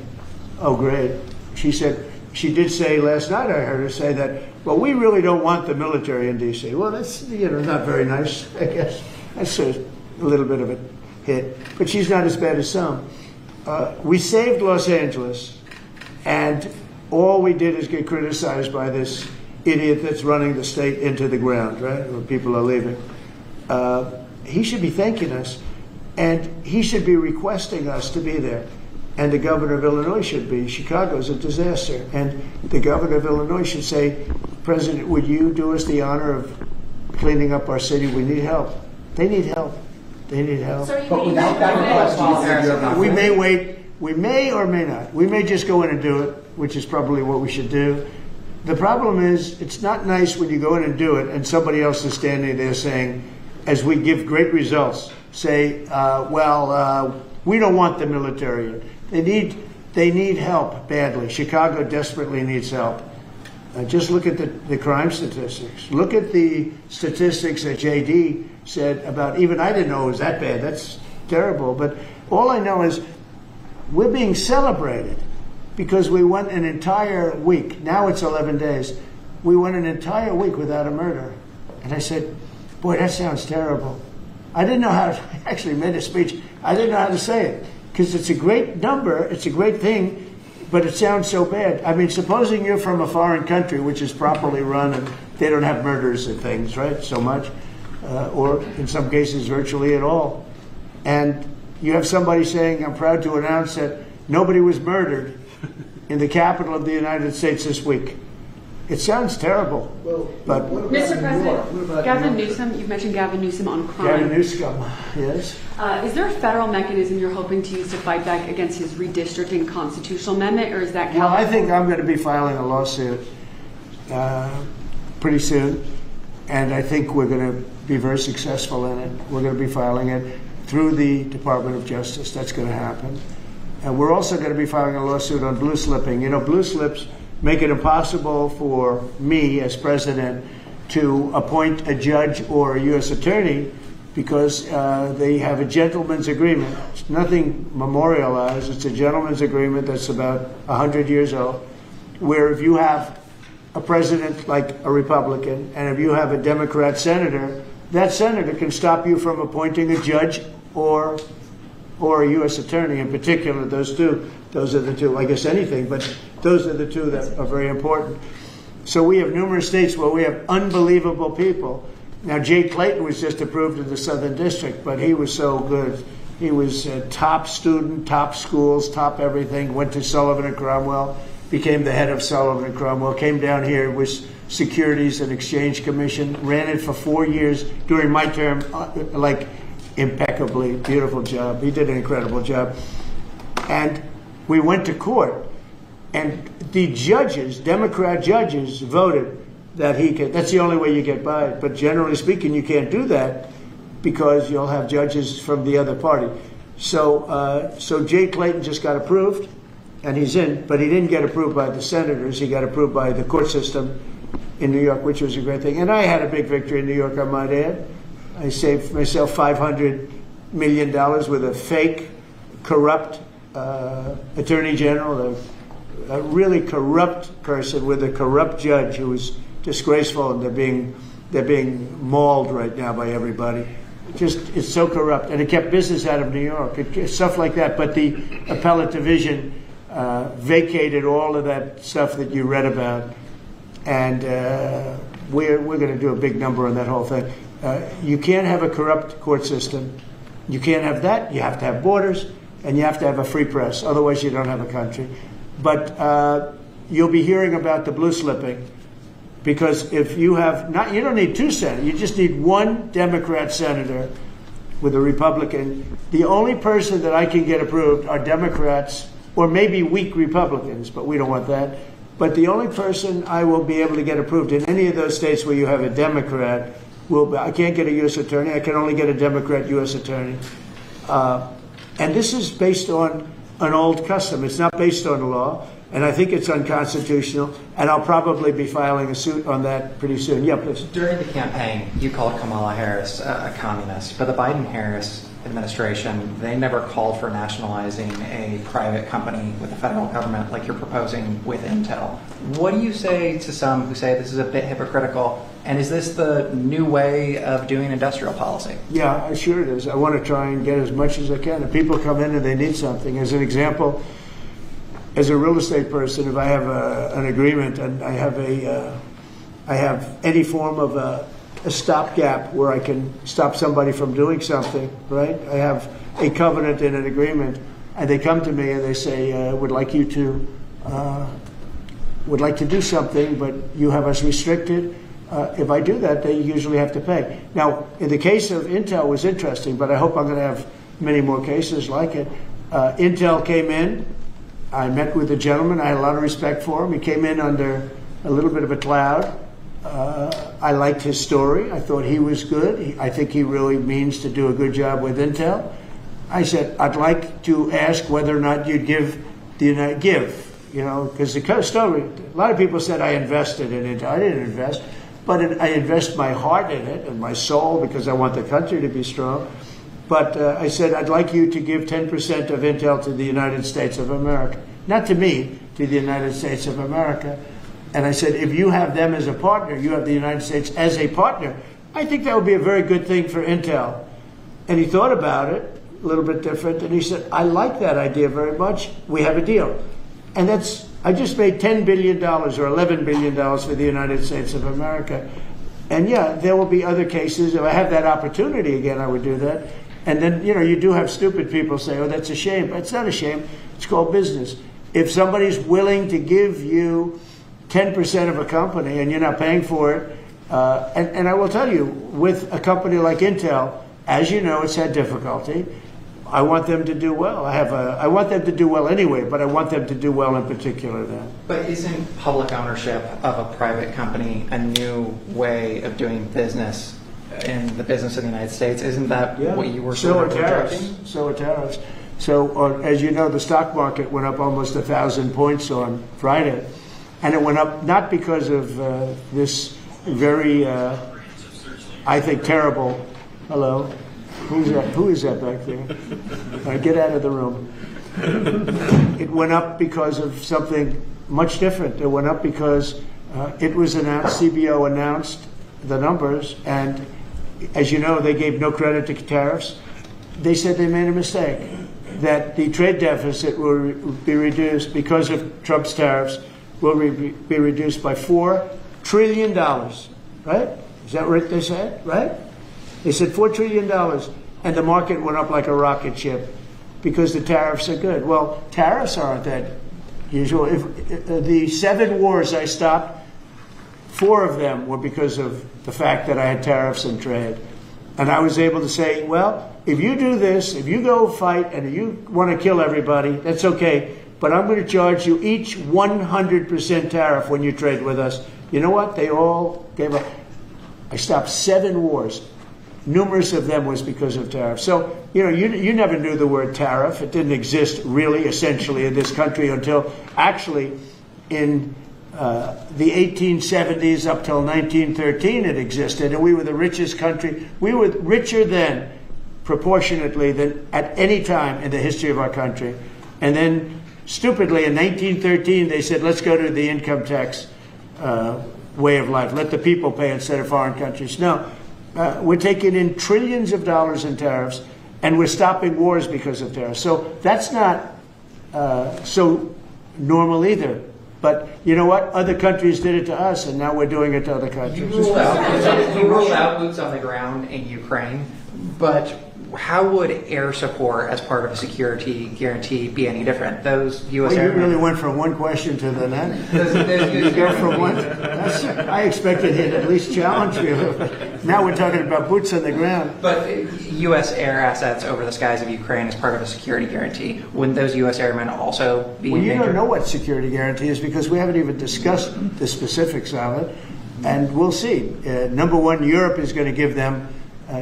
oh, great. She did say last night, I heard her say that, well, we really don't want the military in D.C. Well, that's, not very nice, I guess. That's a little bit of a hit. But she's not as bad as some. We saved Los Angeles, and all we did is get criticized by this idiot that's running the state into the ground, right, where people are leaving. He should be thanking us, and he should be requesting us to be there. And the governor of Illinois should be. Chicago's a disaster. And the governor of Illinois should say, President, would you do us the honor of cleaning up our city? We need help. They need help. They need help. But without that request, we may wait. We may or may not. We may just go in and do it, which is probably what we should do. The problem is, it's not nice when you go in and do it and somebody else is standing there saying, as we give great results, say, we don't want the military. They need help badly. Chicago desperately needs help. Just look at the crime statistics. Look at the statistics that JD said about, even I didn't know it was that bad. That's terrible. But all I know is we're being celebrated because we went an entire week. Now it's 11 days. We went an entire week without a murder. And I said, boy, that sounds terrible. I didn't know how to, I actually made a speech. I didn't know how to say it because it's a great number. It's a great thing. But it sounds so bad. I mean, supposing you're from a foreign country which is properly run and they don't have murders and things, right, so much, or in some cases virtually at all. And you have somebody saying, I'm proud to announce that nobody was murdered in the capital of the United States this week. It sounds terrible. Well, but Mr. President, Gavin Newsom, you've mentioned Gavin Newsom on crime. Gavin Newsom, yes. Is there a federal mechanism you're hoping to use to fight back against his redistricting constitutional amendment, or is that Well, I think I'm going to be filing a lawsuit pretty soon, and I think we're going to be very successful in it. We're going to be filing it through the Department of Justice. That's going to happen. And we're also going to be filing a lawsuit on blue slipping. You know, blue slips make it impossible for me as president to appoint a judge or a U.S. attorney because they have a gentleman's agreement. It's nothing memorialized. It's a gentleman's agreement that's about 100 years old, where if you have a president like a Republican and if you have a Democrat senator, that senator can stop you from appointing a judge or a U.S. attorney. In particular, those are the two, I guess anything, but those are the two that are very important. So we have numerous states where we have unbelievable people. Now, Jay Clayton was just approved in the Southern District, but he was so good. He was a top student, top schools, top everything, went to Sullivan and Cromwell, became the head of Sullivan and Cromwell, came down here, was Securities and Exchange Commission, ran it for 4 years during my term, like impeccably, beautiful job. He did an incredible job. And we went to court, and the judges, Democrat judges, voted that he could. That's the only way you get by it. But generally speaking, you can't do that because you'll have judges from the other party. So Jay Clayton just got approved, and he's in, but he didn't get approved by the senators. He got approved by the court system in New York, which was a great thing. And I had a big victory in New York, I might add. I saved myself $500 million with a fake, corrupt attorney general, a really corrupt person with a corrupt judge who was disgraceful, and they're being mauled right now by everybody. It's so corrupt, and it kept business out of New York, stuff like that. But the appellate division vacated all of that stuff that you read about, and we're going to do a big number on that whole thing. You can't have a corrupt court system. You can't have that. You have to have borders, and you have to have a free press. Otherwise, you don't have a country. But you'll be hearing about the blue slipping, because if you have not, you don't need two senators. You just need one Democrat senator with a Republican. The only person that I can get approved are Democrats or maybe weak Republicans, but we don't want that. But the only person I will be able to get approved in any of those states where you have a Democrat I can't get a U.S. attorney. I can only get a Democrat U.S. attorney. And this is based on an old custom. It's not based on law, and I think it's unconstitutional, and I'll probably be filing a suit on that pretty soon. Yeah, please. During the campaign, you called Kamala Harris a communist, but the Biden-Harris administration, they never called for nationalizing a private company with the federal government like you're proposing with Intel. What do you say to some who say this is a bit hypocritical, and is this the new way of doing industrial policy? Yeah, sure it is. I want to try and get as much as I can. If people come in and they need something, as an example, as a real estate person, if I have an agreement and I have any form of a stopgap where I can stop somebody from doing something, right? I have a covenant in an agreement, and they come to me and they say, "Would like you to would like to do something, but you have us restricted. If I do that, they usually have to pay. Now, in the case of Intel, it was interesting, but I hope I'm going to have many more cases like it. Intel came in. I met with the gentleman. I had a lot of respect for him. He came in under a little bit of a cloud. I liked his story. I thought he was good. I think he really means to do a good job with Intel. I said, I'd like to ask whether or not you'd give the United, because the story, a lot of people said I invested in Intel. I didn't invest, but I invest my heart in it and my soul because I want the country to be strong. But I said, I'd like you to give 10% of Intel to the United States of America. Not to me, to the United States of America. And I said, if you have them as a partner, you have the United States as a partner, I think that would be a very good thing for Intel. And he thought about it, a little bit different, and he said, I like that idea very much. We have a deal. And I just made $10 billion or $11 billion for the United States of America. And yeah, there will be other cases. If I have that opportunity again, I would do that. And then, you do have stupid people say, oh, that's a shame. It's not a shame. It's called business. If somebody's willing to give you 10% of a company and you're not paying for it, and I will tell you, with a company like Intel, as you know, it's had difficulty. I want them to do well. I want them to do well anyway, but I want them to do well in particular then. But isn't public ownership of a private company a new way of doing business in the business of the United States? Isn't that what you were sort of projecting? So are tariffs. So, as you know, the stock market went up almost 1,000 points on Friday. And it went up not because of this very, I think, terrible, hello, who is that back there? All right, get out of the room. It went up because of something much different. It went up because it was announced, CBO announced the numbers, and as you know, they gave no credit to tariffs. They said they made a mistake, that the trade deficit will be reduced because of Trump's tariffs, will be reduced by $4 trillion, right? Is that what they said, right? They said $4 trillion, and the market went up like a rocket ship because the tariffs are good. Well, tariffs aren't that usual. If the 7 wars I stopped, 4 of them were because of the fact that I had tariffs and trade. And I was able to say, well, if you do this, if you go fight and you want to kill everybody, that's okay. But I'm going to charge you each 100% tariff when you trade with us. You know what? They all gave up. I stopped 7 wars. Numerous of them was because of tariffs. So, you never knew the word tariff. It didn't exist really, essentially, in this country until actually in the 1870s up till 1913 it existed. And we were the richest country. We were richer then, proportionately, than at any time in the history of our country. And then, stupidly, in 1913, they said, let's go to the income tax way of life. Let the people pay instead of foreign countries. No, we're taking in trillions of dollars in tariffs, and we're stopping wars because of tariffs. So that's not so normal either. But you know what? Other countries did it to us, and now we're doing it to other countries. You ruled out boots on the ground in Ukraine, but how would air support as part of a security guarantee be any different? Those U.S. Well, you airmen... really went from one question to the next. I expected him to at least challenge you. Now we're talking about boots on the ground. But U.S. air assets over the skies of Ukraine as part of a security guarantee, wouldn't those U.S. airmen also be Well, you endangered? don't know what security guarantee is because we haven't even discussed the specifics of it. And we'll see. Number one, Europe is going to give them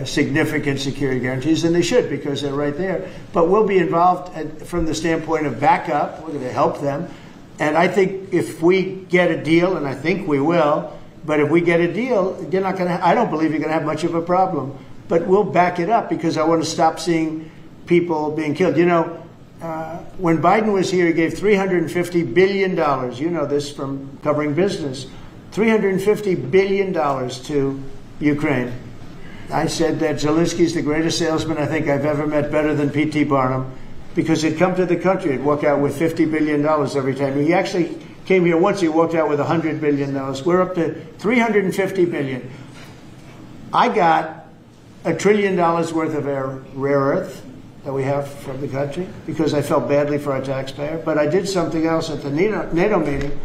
significant security guarantees, and they should because they're right there. But we'll be involved from the standpoint of backup. We're going to help them. And I think if we get a deal, and I think we will, but if we get a deal, you're not going to. I don't believe you're going to have much of a problem. But we'll back it up because I want to stop seeing people being killed. You know, when Biden was here, he gave $350 billion. You know this from covering business. $350 billion to Ukraine. I said that Zelensky's the greatest salesman I think I've ever met, better than P.T. Barnum, because he'd come to the country, he'd walk out with $50 billion every time. He actually came here once, he walked out with $100 billion. We're up to $350 billion. I got $1 trillion worth of rare earth that we have from the country because I felt badly for our taxpayer. But I did something else at the NATO meeting.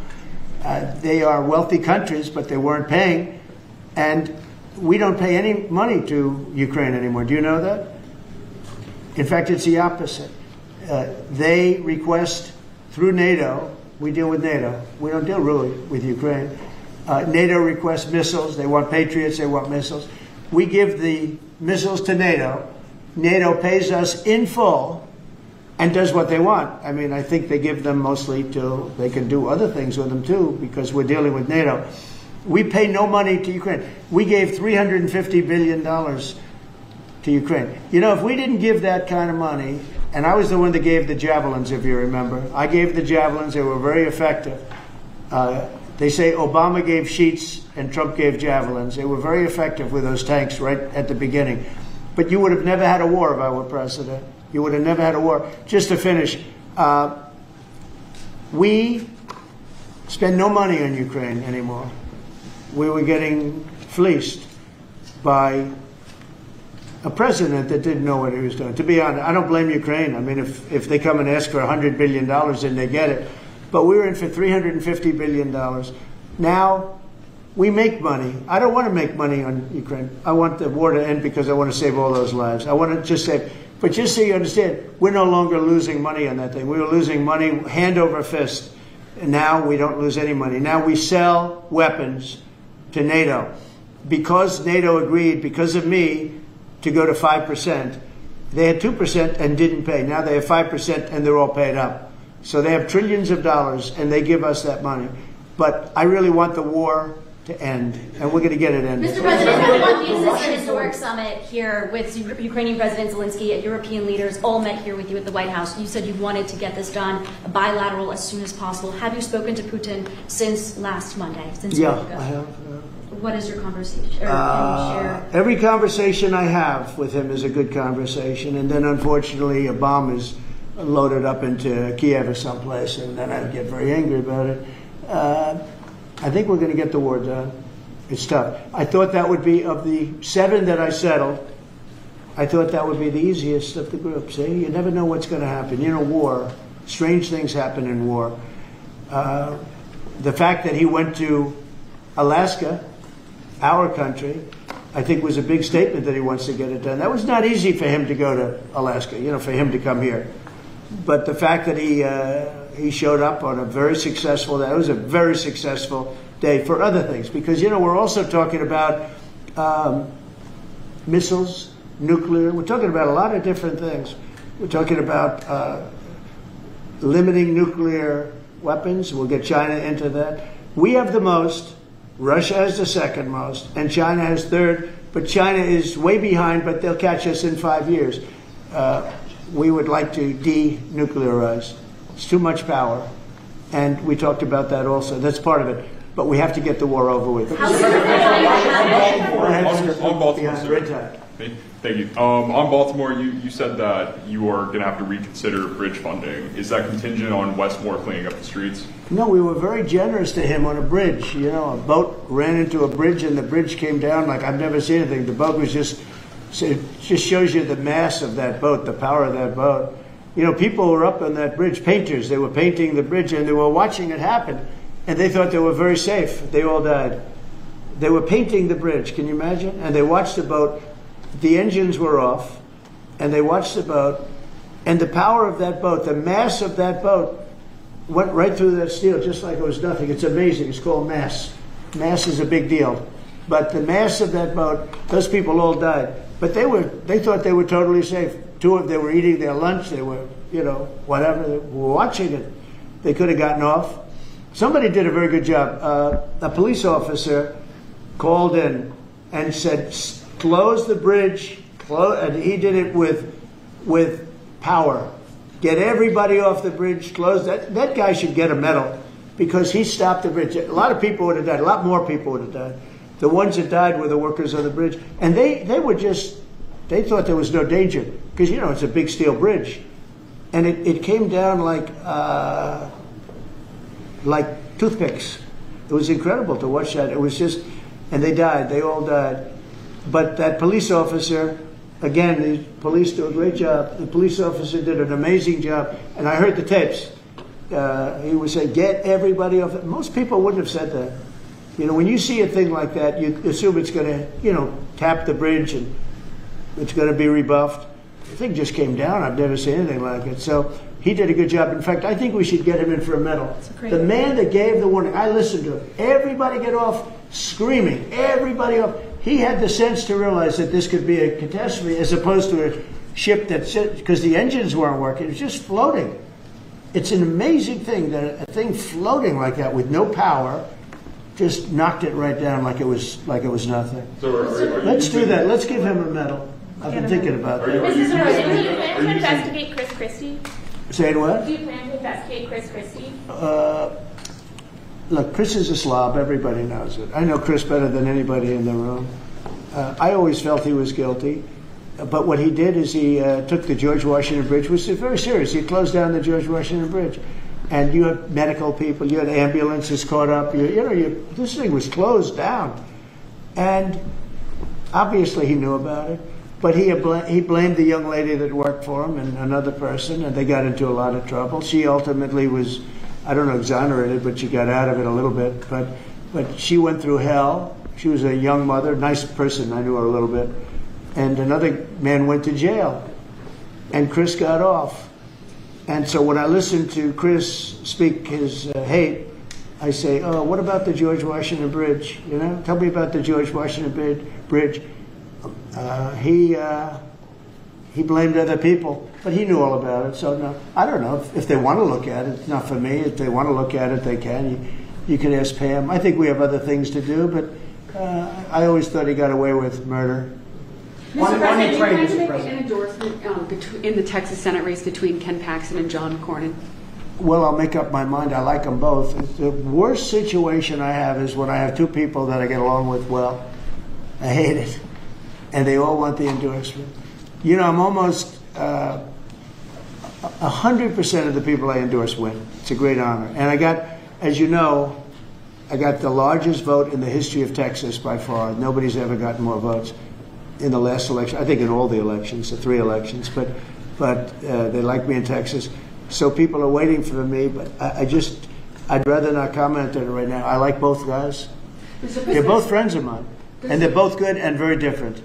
They are wealthy countries, but they weren't paying. And we don't pay any money to Ukraine anymore. Do you know that? In fact, it's the opposite. They request through NATO. We deal with NATO. We don't deal really with Ukraine. NATO requests missiles. They want Patriots. They want missiles. We give the missiles to NATO. NATO pays us in full and does what they want. I mean, I think they give them mostly to, they can do other things with them too, because we're dealing with NATO. We pay no money to Ukraine. We gave $350 billion to Ukraine. You know, if we didn't give that kind of money, and I was the one that gave the javelins, if you remember. I gave the javelins. They were very effective. They say Obama gave sheets and Trump gave javelins. They were very effective with those tanks right at the beginning. But you would have never had a war if I were president. You would have never had a war. Just to finish, we spend no money on Ukraine anymore. We were getting fleeced by a president that didn't know what he was doing. To be honest, I don't blame Ukraine. I mean, if they come and ask for $100 billion, then they get it. But we were in for $350 billion. Now, we make money. I don't want to make money on Ukraine. I want the war to end because I want to save all those lives. I want to just save. But just so you understand, we're no longer losing money on that thing. We were losing money hand over fist. And now we don't lose any money. Now we sell weapons to NATO. Because NATO agreed, because of me, to go to 5%. They had 2% and didn't pay. Now they have 5% and they're all paid up. So they have trillions of dollars and they give us that money. But I really want the war to end, and we're going to get it ended. Mr. President, everyone views this as a historic summit here with Ukrainian President Zelensky and European leaders all met here with you at the White House. You said you wanted to get this done bilateral as soon as possible. Have you spoken to Putin since last Monday? Yeah, I have. What is your conversation? Can you share? Every conversation I have with him is a good conversation, and then unfortunately a bomb is loaded up into Kiev or someplace, and then I get very angry about it. I think we're going to get the war done. It's tough. I thought that would be, of the 7 that I settled, I thought that would be the easiest of the group. See, you never know what's going to happen. You know, war, strange things happen in war. The fact that he went to Alaska, our country, I think was a big statement that he wants to get it done. That was not easy for him to go to Alaska, you know, for him to come here. But the fact that he showed up on a very successful day, it was a very successful day for other things. Because, you know, we're also talking about missiles, nuclear. We're talking about a lot of different things. We're talking about limiting nuclear weapons. We'll get China into that. We have the most. Russia has the second most, and China has third, but China is way behind, but they'll catch us in 5 years. We would like to denuclearize. It's too much power, and we talked about that also. That's part of it, but we have to get the war over with. Thank you. On Baltimore, you said that you are going to have to reconsider bridge funding. Is that contingent on Westmore cleaning up the streets? No, we were very generous to him on a bridge. You know, a boat ran into a bridge and the bridge came down like I've never seen anything. The boat was just, it just shows you the mass of that boat, the power of that boat. You know, people were up on that bridge, painters. They were painting the bridge and they were watching it happen. And they thought they were very safe. They all died. They were painting the bridge, can you imagine? And they watched the boat. The engines were off, and they watched the boat, and the power of that boat, the mass of that boat, went right through that steel just like it was nothing. It's amazing. It's called mass. Mass is a big deal. But the mass of that boat, those people all died. But they thought they were totally safe. They were eating their lunch. They were, you know, whatever. They were watching it. They could have gotten off. Somebody did a very good job. A police officer called in and said, close the bridge, and he did it with power. Get everybody off the bridge, close that. That guy should get a medal because he stopped the bridge. A lot of people would have died. A lot more people would have died. The ones that died were the workers on the bridge. And they thought there was no danger because, you know, it's a big steel bridge. And it came down like toothpicks. It was incredible to watch that. It was just, and they died. They all died. But that police officer, again, the police do a great job. The police officer did an amazing job. And I heard the tapes. he would say, get everybody off. Most people wouldn't have said that. You know, when you see a thing like that, you assume it's going to, you know, tap the bridge and it's going to be rebuffed. The thing just came down. I've never seen anything like it. So he did a good job. In fact, I think we should get him in for a medal. The man that gave the warning, I listened to him. Everybody get off screaming. Everybody off. He had the sense to realize that this could be a catastrophe as opposed to a ship that, because the engines weren't working, it was just floating. It's an amazing thing that a thing floating like that with no power just knocked it right down like it was nothing. So let's do that. Let's give him a medal. I've been thinking about that. Mr. President, do you plan to investigate Chris Christie? Say what? Do you plan to investigate Chris Christie? Look, Chris is a slob. Everybody knows it. I know Chris better than anybody in the room. I always felt he was guilty. But what he did is he took the George Washington Bridge, which is very serious. He closed down the George Washington Bridge. And you had medical people, you had ambulances caught up. This thing was closed down. And obviously he knew about it. But he blamed the young lady that worked for him and another person, and they got into a lot of trouble. She ultimately was, I don't know, exonerated, but she got out of it a little bit. But she went through hell. She was a young mother, nice person. I knew her a little bit. And another man went to jail. And Chris got off. And so when I listen to Chris speak his hate, I say, oh, what about the George Washington Bridge? You know, tell me about the George Washington Bridge. He blamed other people, but he knew all about it. So no, I don't know if they want to look at it. It's not for me. If they want to look at it, they can. You can ask Pam. I think we have other things to do, but I always thought he got away with murder. Mr. President, do you plan to make an endorsement in the Texas Senate race between Ken Paxton and John Cornyn? Well, I'll make up my mind. I like them both. The worst situation I have is when I have two people that I get along with well. I hate it. And they all want the endorsement. You know, I'm almost 100% of the people I endorse win. It's a great honor. And I got, as you know, I got the largest vote in the history of Texas by far. Nobody's ever gotten more votes in the last election. I think in all the elections, the 3 elections. But they like me in Texas. So people are waiting for me. But I'd rather not comment on it right now. I like both guys. They're both friends of mine. And they're both good and very different.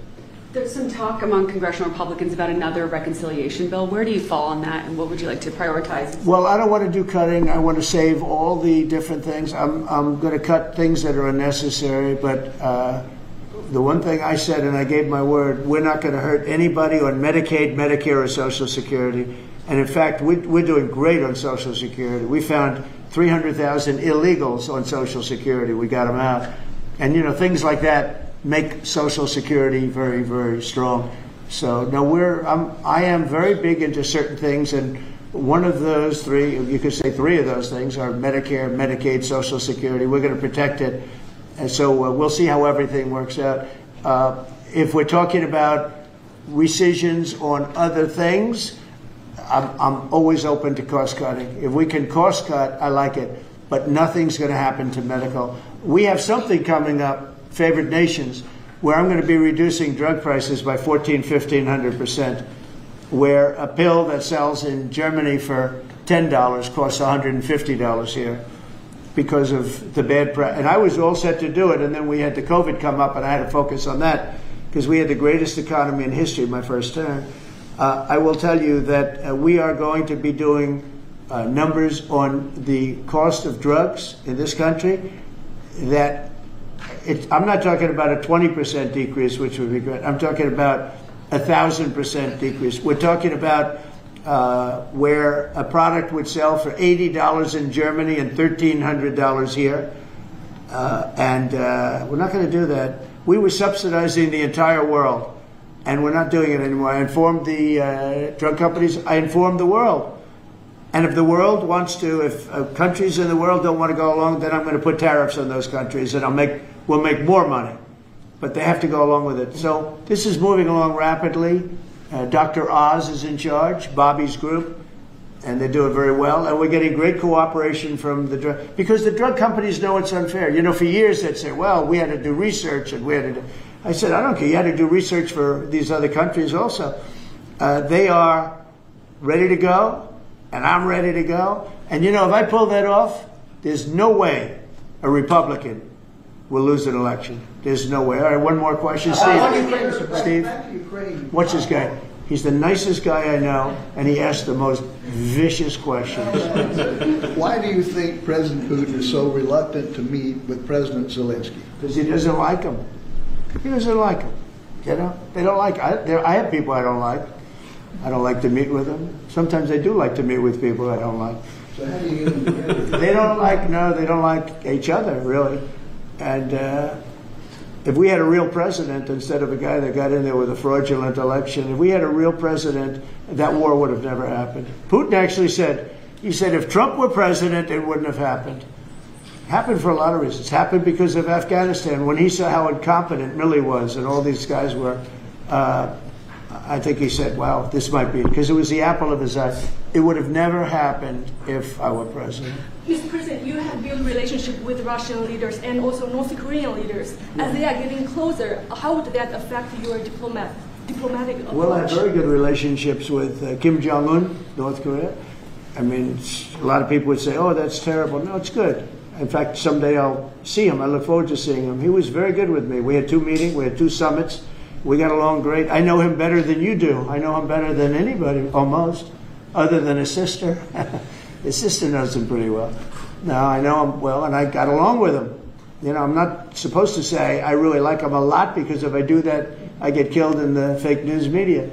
There's some talk among congressional Republicans about another reconciliation bill. Where do you fall on that, and what would you like to prioritize? Well, I don't want to do cutting. I want to save all the different things. I'm going to cut things that are unnecessary, but the one thing I said, and I gave my word, we're not going to hurt anybody on Medicaid, Medicare, or Social Security. And in fact, we're doing great on Social Security. We found 300,000 illegals on Social Security. We got them out. And, you know, things like that make Social Security very, very strong. So, no, I am very big into certain things, and one of those 3, you could say 3 of those things are Medicare, Medicaid, Social Security. We're going to protect it. And so we'll see how everything works out. If we're talking about rescissions on other things, I'm always open to cost cutting. If we can cost cut, I like it. But nothing's going to happen to medical. We have something coming up, Favored Nations, where I'm going to be reducing drug prices by 1,500%, where a pill that sells in Germany for $10 costs $150 here because of the bad price. And I was all set to do it, and then we had the COVID come up, and I had to focus on that because we had the greatest economy in history my first term. I will tell you that we are going to be doing numbers on the cost of drugs in this country that I'm not talking about a 20% decrease, which would be great. I'm talking about 1,000% decrease. We're talking about where a product would sell for $80 in Germany and $1,300 here. And we're not going to do that. We were subsidizing the entire world, and we're not doing it anymore. I informed the drug companies. I informed the world. And if the world wants to, if countries in the world don't want to go along, then I'm going to put tariffs on those countries, and we'll make more money. But they have to go along with it. So this is moving along rapidly. Dr. Oz is in charge, Bobby's group, and they're doing very well. And we're getting great cooperation from the drug, because the drug companies know it's unfair. You know, for years they'd say, well, we had to do research, and we had to do. I said, I don't care. You had to do research for these other countries also. They are ready to go. And I'm ready to go. And you know, if I pull that off, there's no way a Republican will lose an election. There's no way. All right, one more question. Steve, what's this guy? He's the nicest guy I know, and he asks the most vicious questions. Why do you think President Putin is so reluctant to meet with President Zelensky? Because he doesn't like him. He doesn't like him. You know, they don't like. I have people I don't like. I don't like to meet with them. Sometimes I do like to meet with people I don't like. So how do you get them together? They don't like. No, they don't like each other really. And if we had a real president instead of a guy that got in there with a fraudulent election, if we had a real president, that war would have never happened. Putin actually said, he said, if Trump were president, it wouldn't have happened. It happened for a lot of reasons. It happened because of Afghanistan. When he saw how incompetent Milley was and all these guys were, I think he said, wow, this might be it. Because it was the apple of his eye. It would have never happened if I were president. Mr. President, you have built relationship with Russian leaders and also North Korean leaders. As they are getting closer, how would that affect your diplomatic approach? Well, I have very good relationships with Kim Jong-un, North Korea. I mean, a lot of people would say, oh, that's terrible. No, it's good. In fact, someday I'll see him. I look forward to seeing him. He was very good with me. We had 2 meetings. We had 2 summits. We got along great. I know him better than you do. I know him better than anybody, almost, other than his sister. His sister knows him pretty well. No, I know him well, and I got along with him. You know, I'm not supposed to say I really like him a lot, because if I do that, I get killed in the fake news media.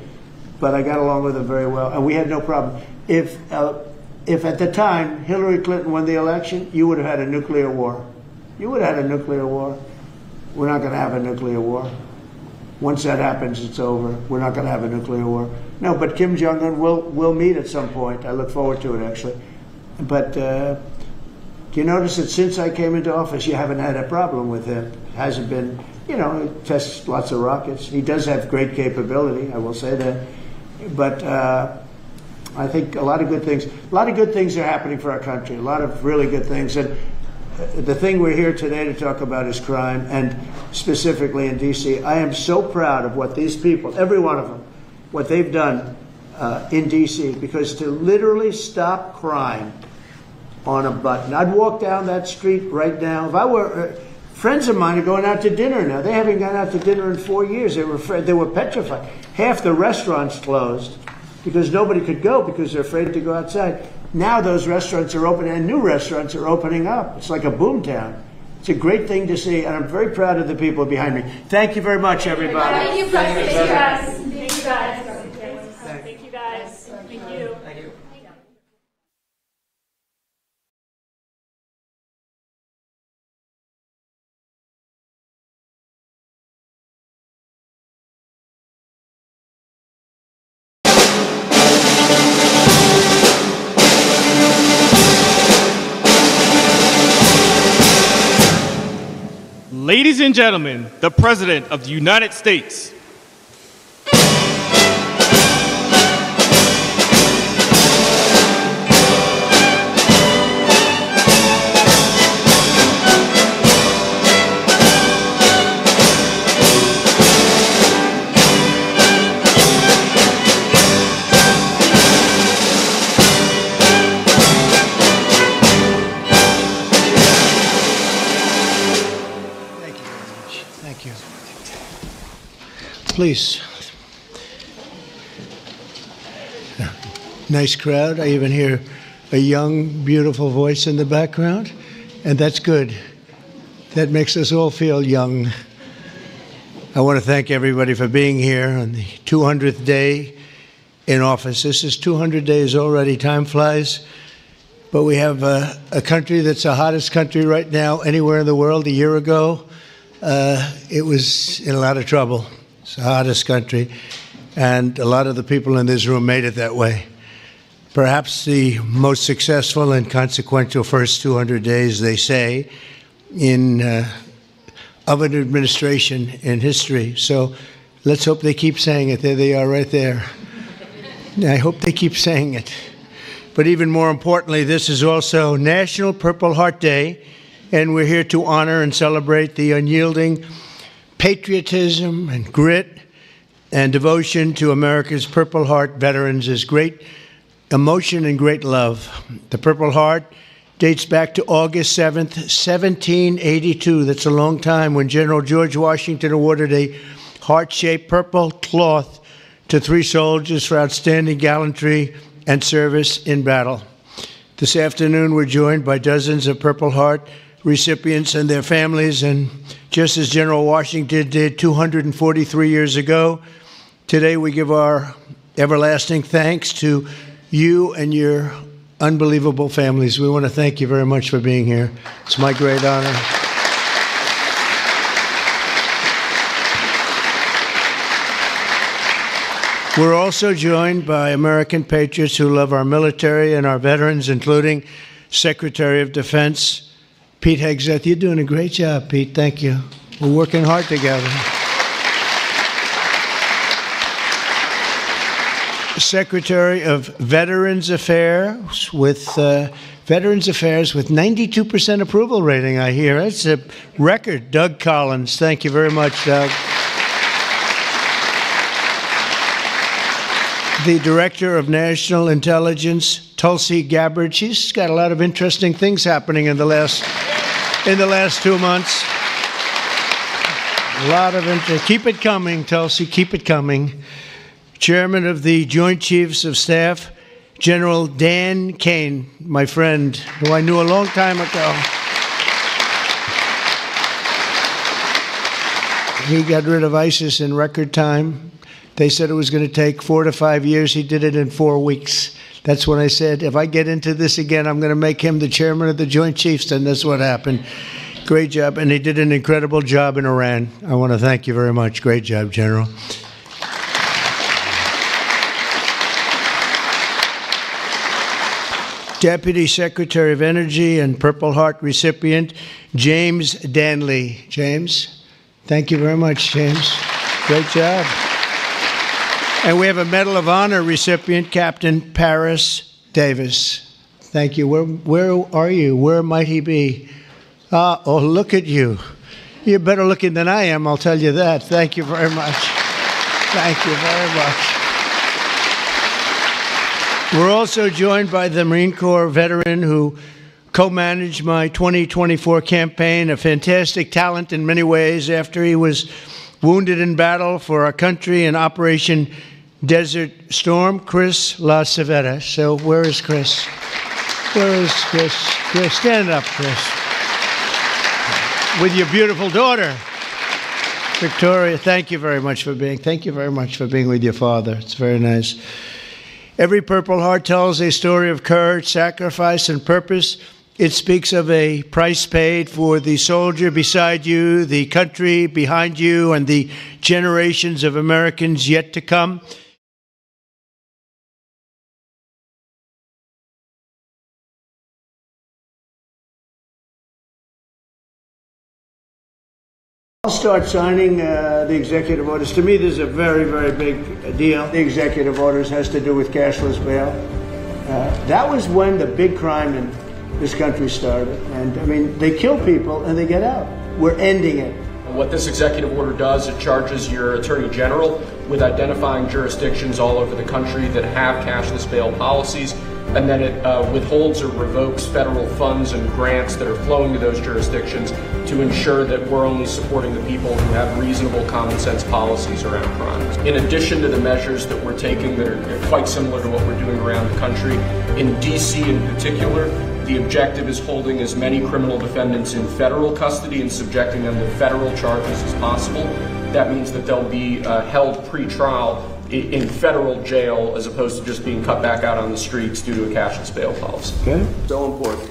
But I got along with him very well, and we had no problem. If at the time Hillary Clinton won the election, you would have had a nuclear war. You would have had a nuclear war. We're not going to have a nuclear war. Once that happens, it's over. We're not going to have a nuclear war. No, but Kim Jong-un will meet at some point. I look forward to it, actually. But you notice that since I came into office, you haven't had a problem with him. It hasn't been, you know, he tests lots of rockets. He does have great capability, I will say that. But I think a lot of good things are happening for our country, a lot of really good things. And the thing we're here today to talk about is crime, and specifically in D.C. I am so proud of what these people, every one of them, what they've done in D.C., because to literally stop crime on a button. I'd walk down that street right now. If I were, friends of mine are going out to dinner now. They haven't gone out to dinner in 4 years. They were afraid. They were petrified. Half the restaurants closed because nobody could go because they're afraid to go outside. Now those restaurants are open, and new restaurants are opening up. It's like a boom town. It's a great thing to see, and I'm very proud of the people behind me. Thank you very much, everybody. Thank you, President. Thank you, guys. Thank you, guys. Thank you, guys. Thank you. Thank you. Ladies and gentlemen, the President of the United States. Please. Nice crowd. I even hear a young, beautiful voice in the background, and that's good. That makes us all feel young. I want to thank everybody for being here on the 200th day in office. This is 200 days already. Time flies. But we have a country that's the hottest country right now anywhere in the world. A year ago, it was in a lot of trouble. It's the hottest country, and a lot of the people in this room made it that way. Perhaps the most successful and consequential first 200 days, they say, of an administration in history. So let's hope they keep saying it. There they are right there. I hope they keep saying it. But even more importantly, this is also National Purple Heart Day, and we're here to honor and celebrate the unyielding patriotism and grit and devotion to America's Purple Heart veterans. As great emotion and great love. The Purple Heart dates back to August 7th, 1782. That's a long time, when General George Washington awarded a heart-shaped purple cloth to 3 soldiers for outstanding gallantry and service in battle. This afternoon, we're joined by dozens of Purple Heart recipients and their families, and just as General Washington did 243 years ago, today we give our everlasting thanks to you and your unbelievable families. We want to thank you very much for being here. It's my great honor. We're also joined by American patriots who love our military and our veterans, including Secretary of Defense Pete Hegseth. You're doing a great job, Pete. Thank you. We're working hard together. Secretary of Veterans Affairs with 92% approval rating, I hear. That's a record. Doug Collins. Thank you very much, Doug. The Director of National Intelligence, Tulsi Gabbard. She's got a lot of interesting things happening in the last 2 months. A lot of interest. Keep it coming, Tulsi. Keep it coming. Chairman of the Joint Chiefs of Staff, General Dan Kane, my friend, who I knew a long time ago. He got rid of ISIS in record time. They said it was going to take 4 to 5 years. He did it in 4 weeks. That's when I said, if I get into this again, I'm going to make him the chairman of the Joint Chiefs, and that's what happened. Great job, and he did an incredible job in Iran. I want to thank you very much. Great job, General. Deputy Secretary of Energy and Purple Heart recipient, James Danley. James, thank you very much, James. Great job. And we have a Medal of Honor recipient, Captain Paris Davis. Thank you. Where are you? Where might he be? Oh, look at you. You're better looking than I am, I'll tell you that. Thank you very much. Thank you very much. We're also joined by the Marine Corps veteran who co-managed my 2024 campaign, a fantastic talent in many ways after he was wounded in battle for our country in Operation Desert Storm, Chris LaCivetta. So where is Chris? Where is Chris? Chris, stand up, Chris. With your beautiful daughter, Victoria. Thank you very much for being with your father. It's very nice. Every Purple Heart tells a story of courage, sacrifice, and purpose. It speaks of a price paid for the soldier beside you, the country behind you, and the generations of Americans yet to come. I'll start signing the executive orders. To me, this is a very, very big deal. The executive orders has to do with cashless bail. That was when the big crime in this country started. And, I mean, they kill people and they get out. We're ending it. What this executive order does, it charges your Attorney General with identifying jurisdictions all over the country that have cashless bail policies, and then it withholds or revokes federal funds and grants that are flowing to those jurisdictions to ensure that we're only supporting the people who have reasonable common sense policies around crimes. In addition to the measures that we're taking that are quite similar to what we're doing around the country, in D.C. in particular, the objective is holding as many criminal defendants in federal custody and subjecting them to federal charges as possible. That means that they'll be held pre-trial in federal jail as opposed to just being cut back out on the streets due to a cashless bail policy. Okay. So important.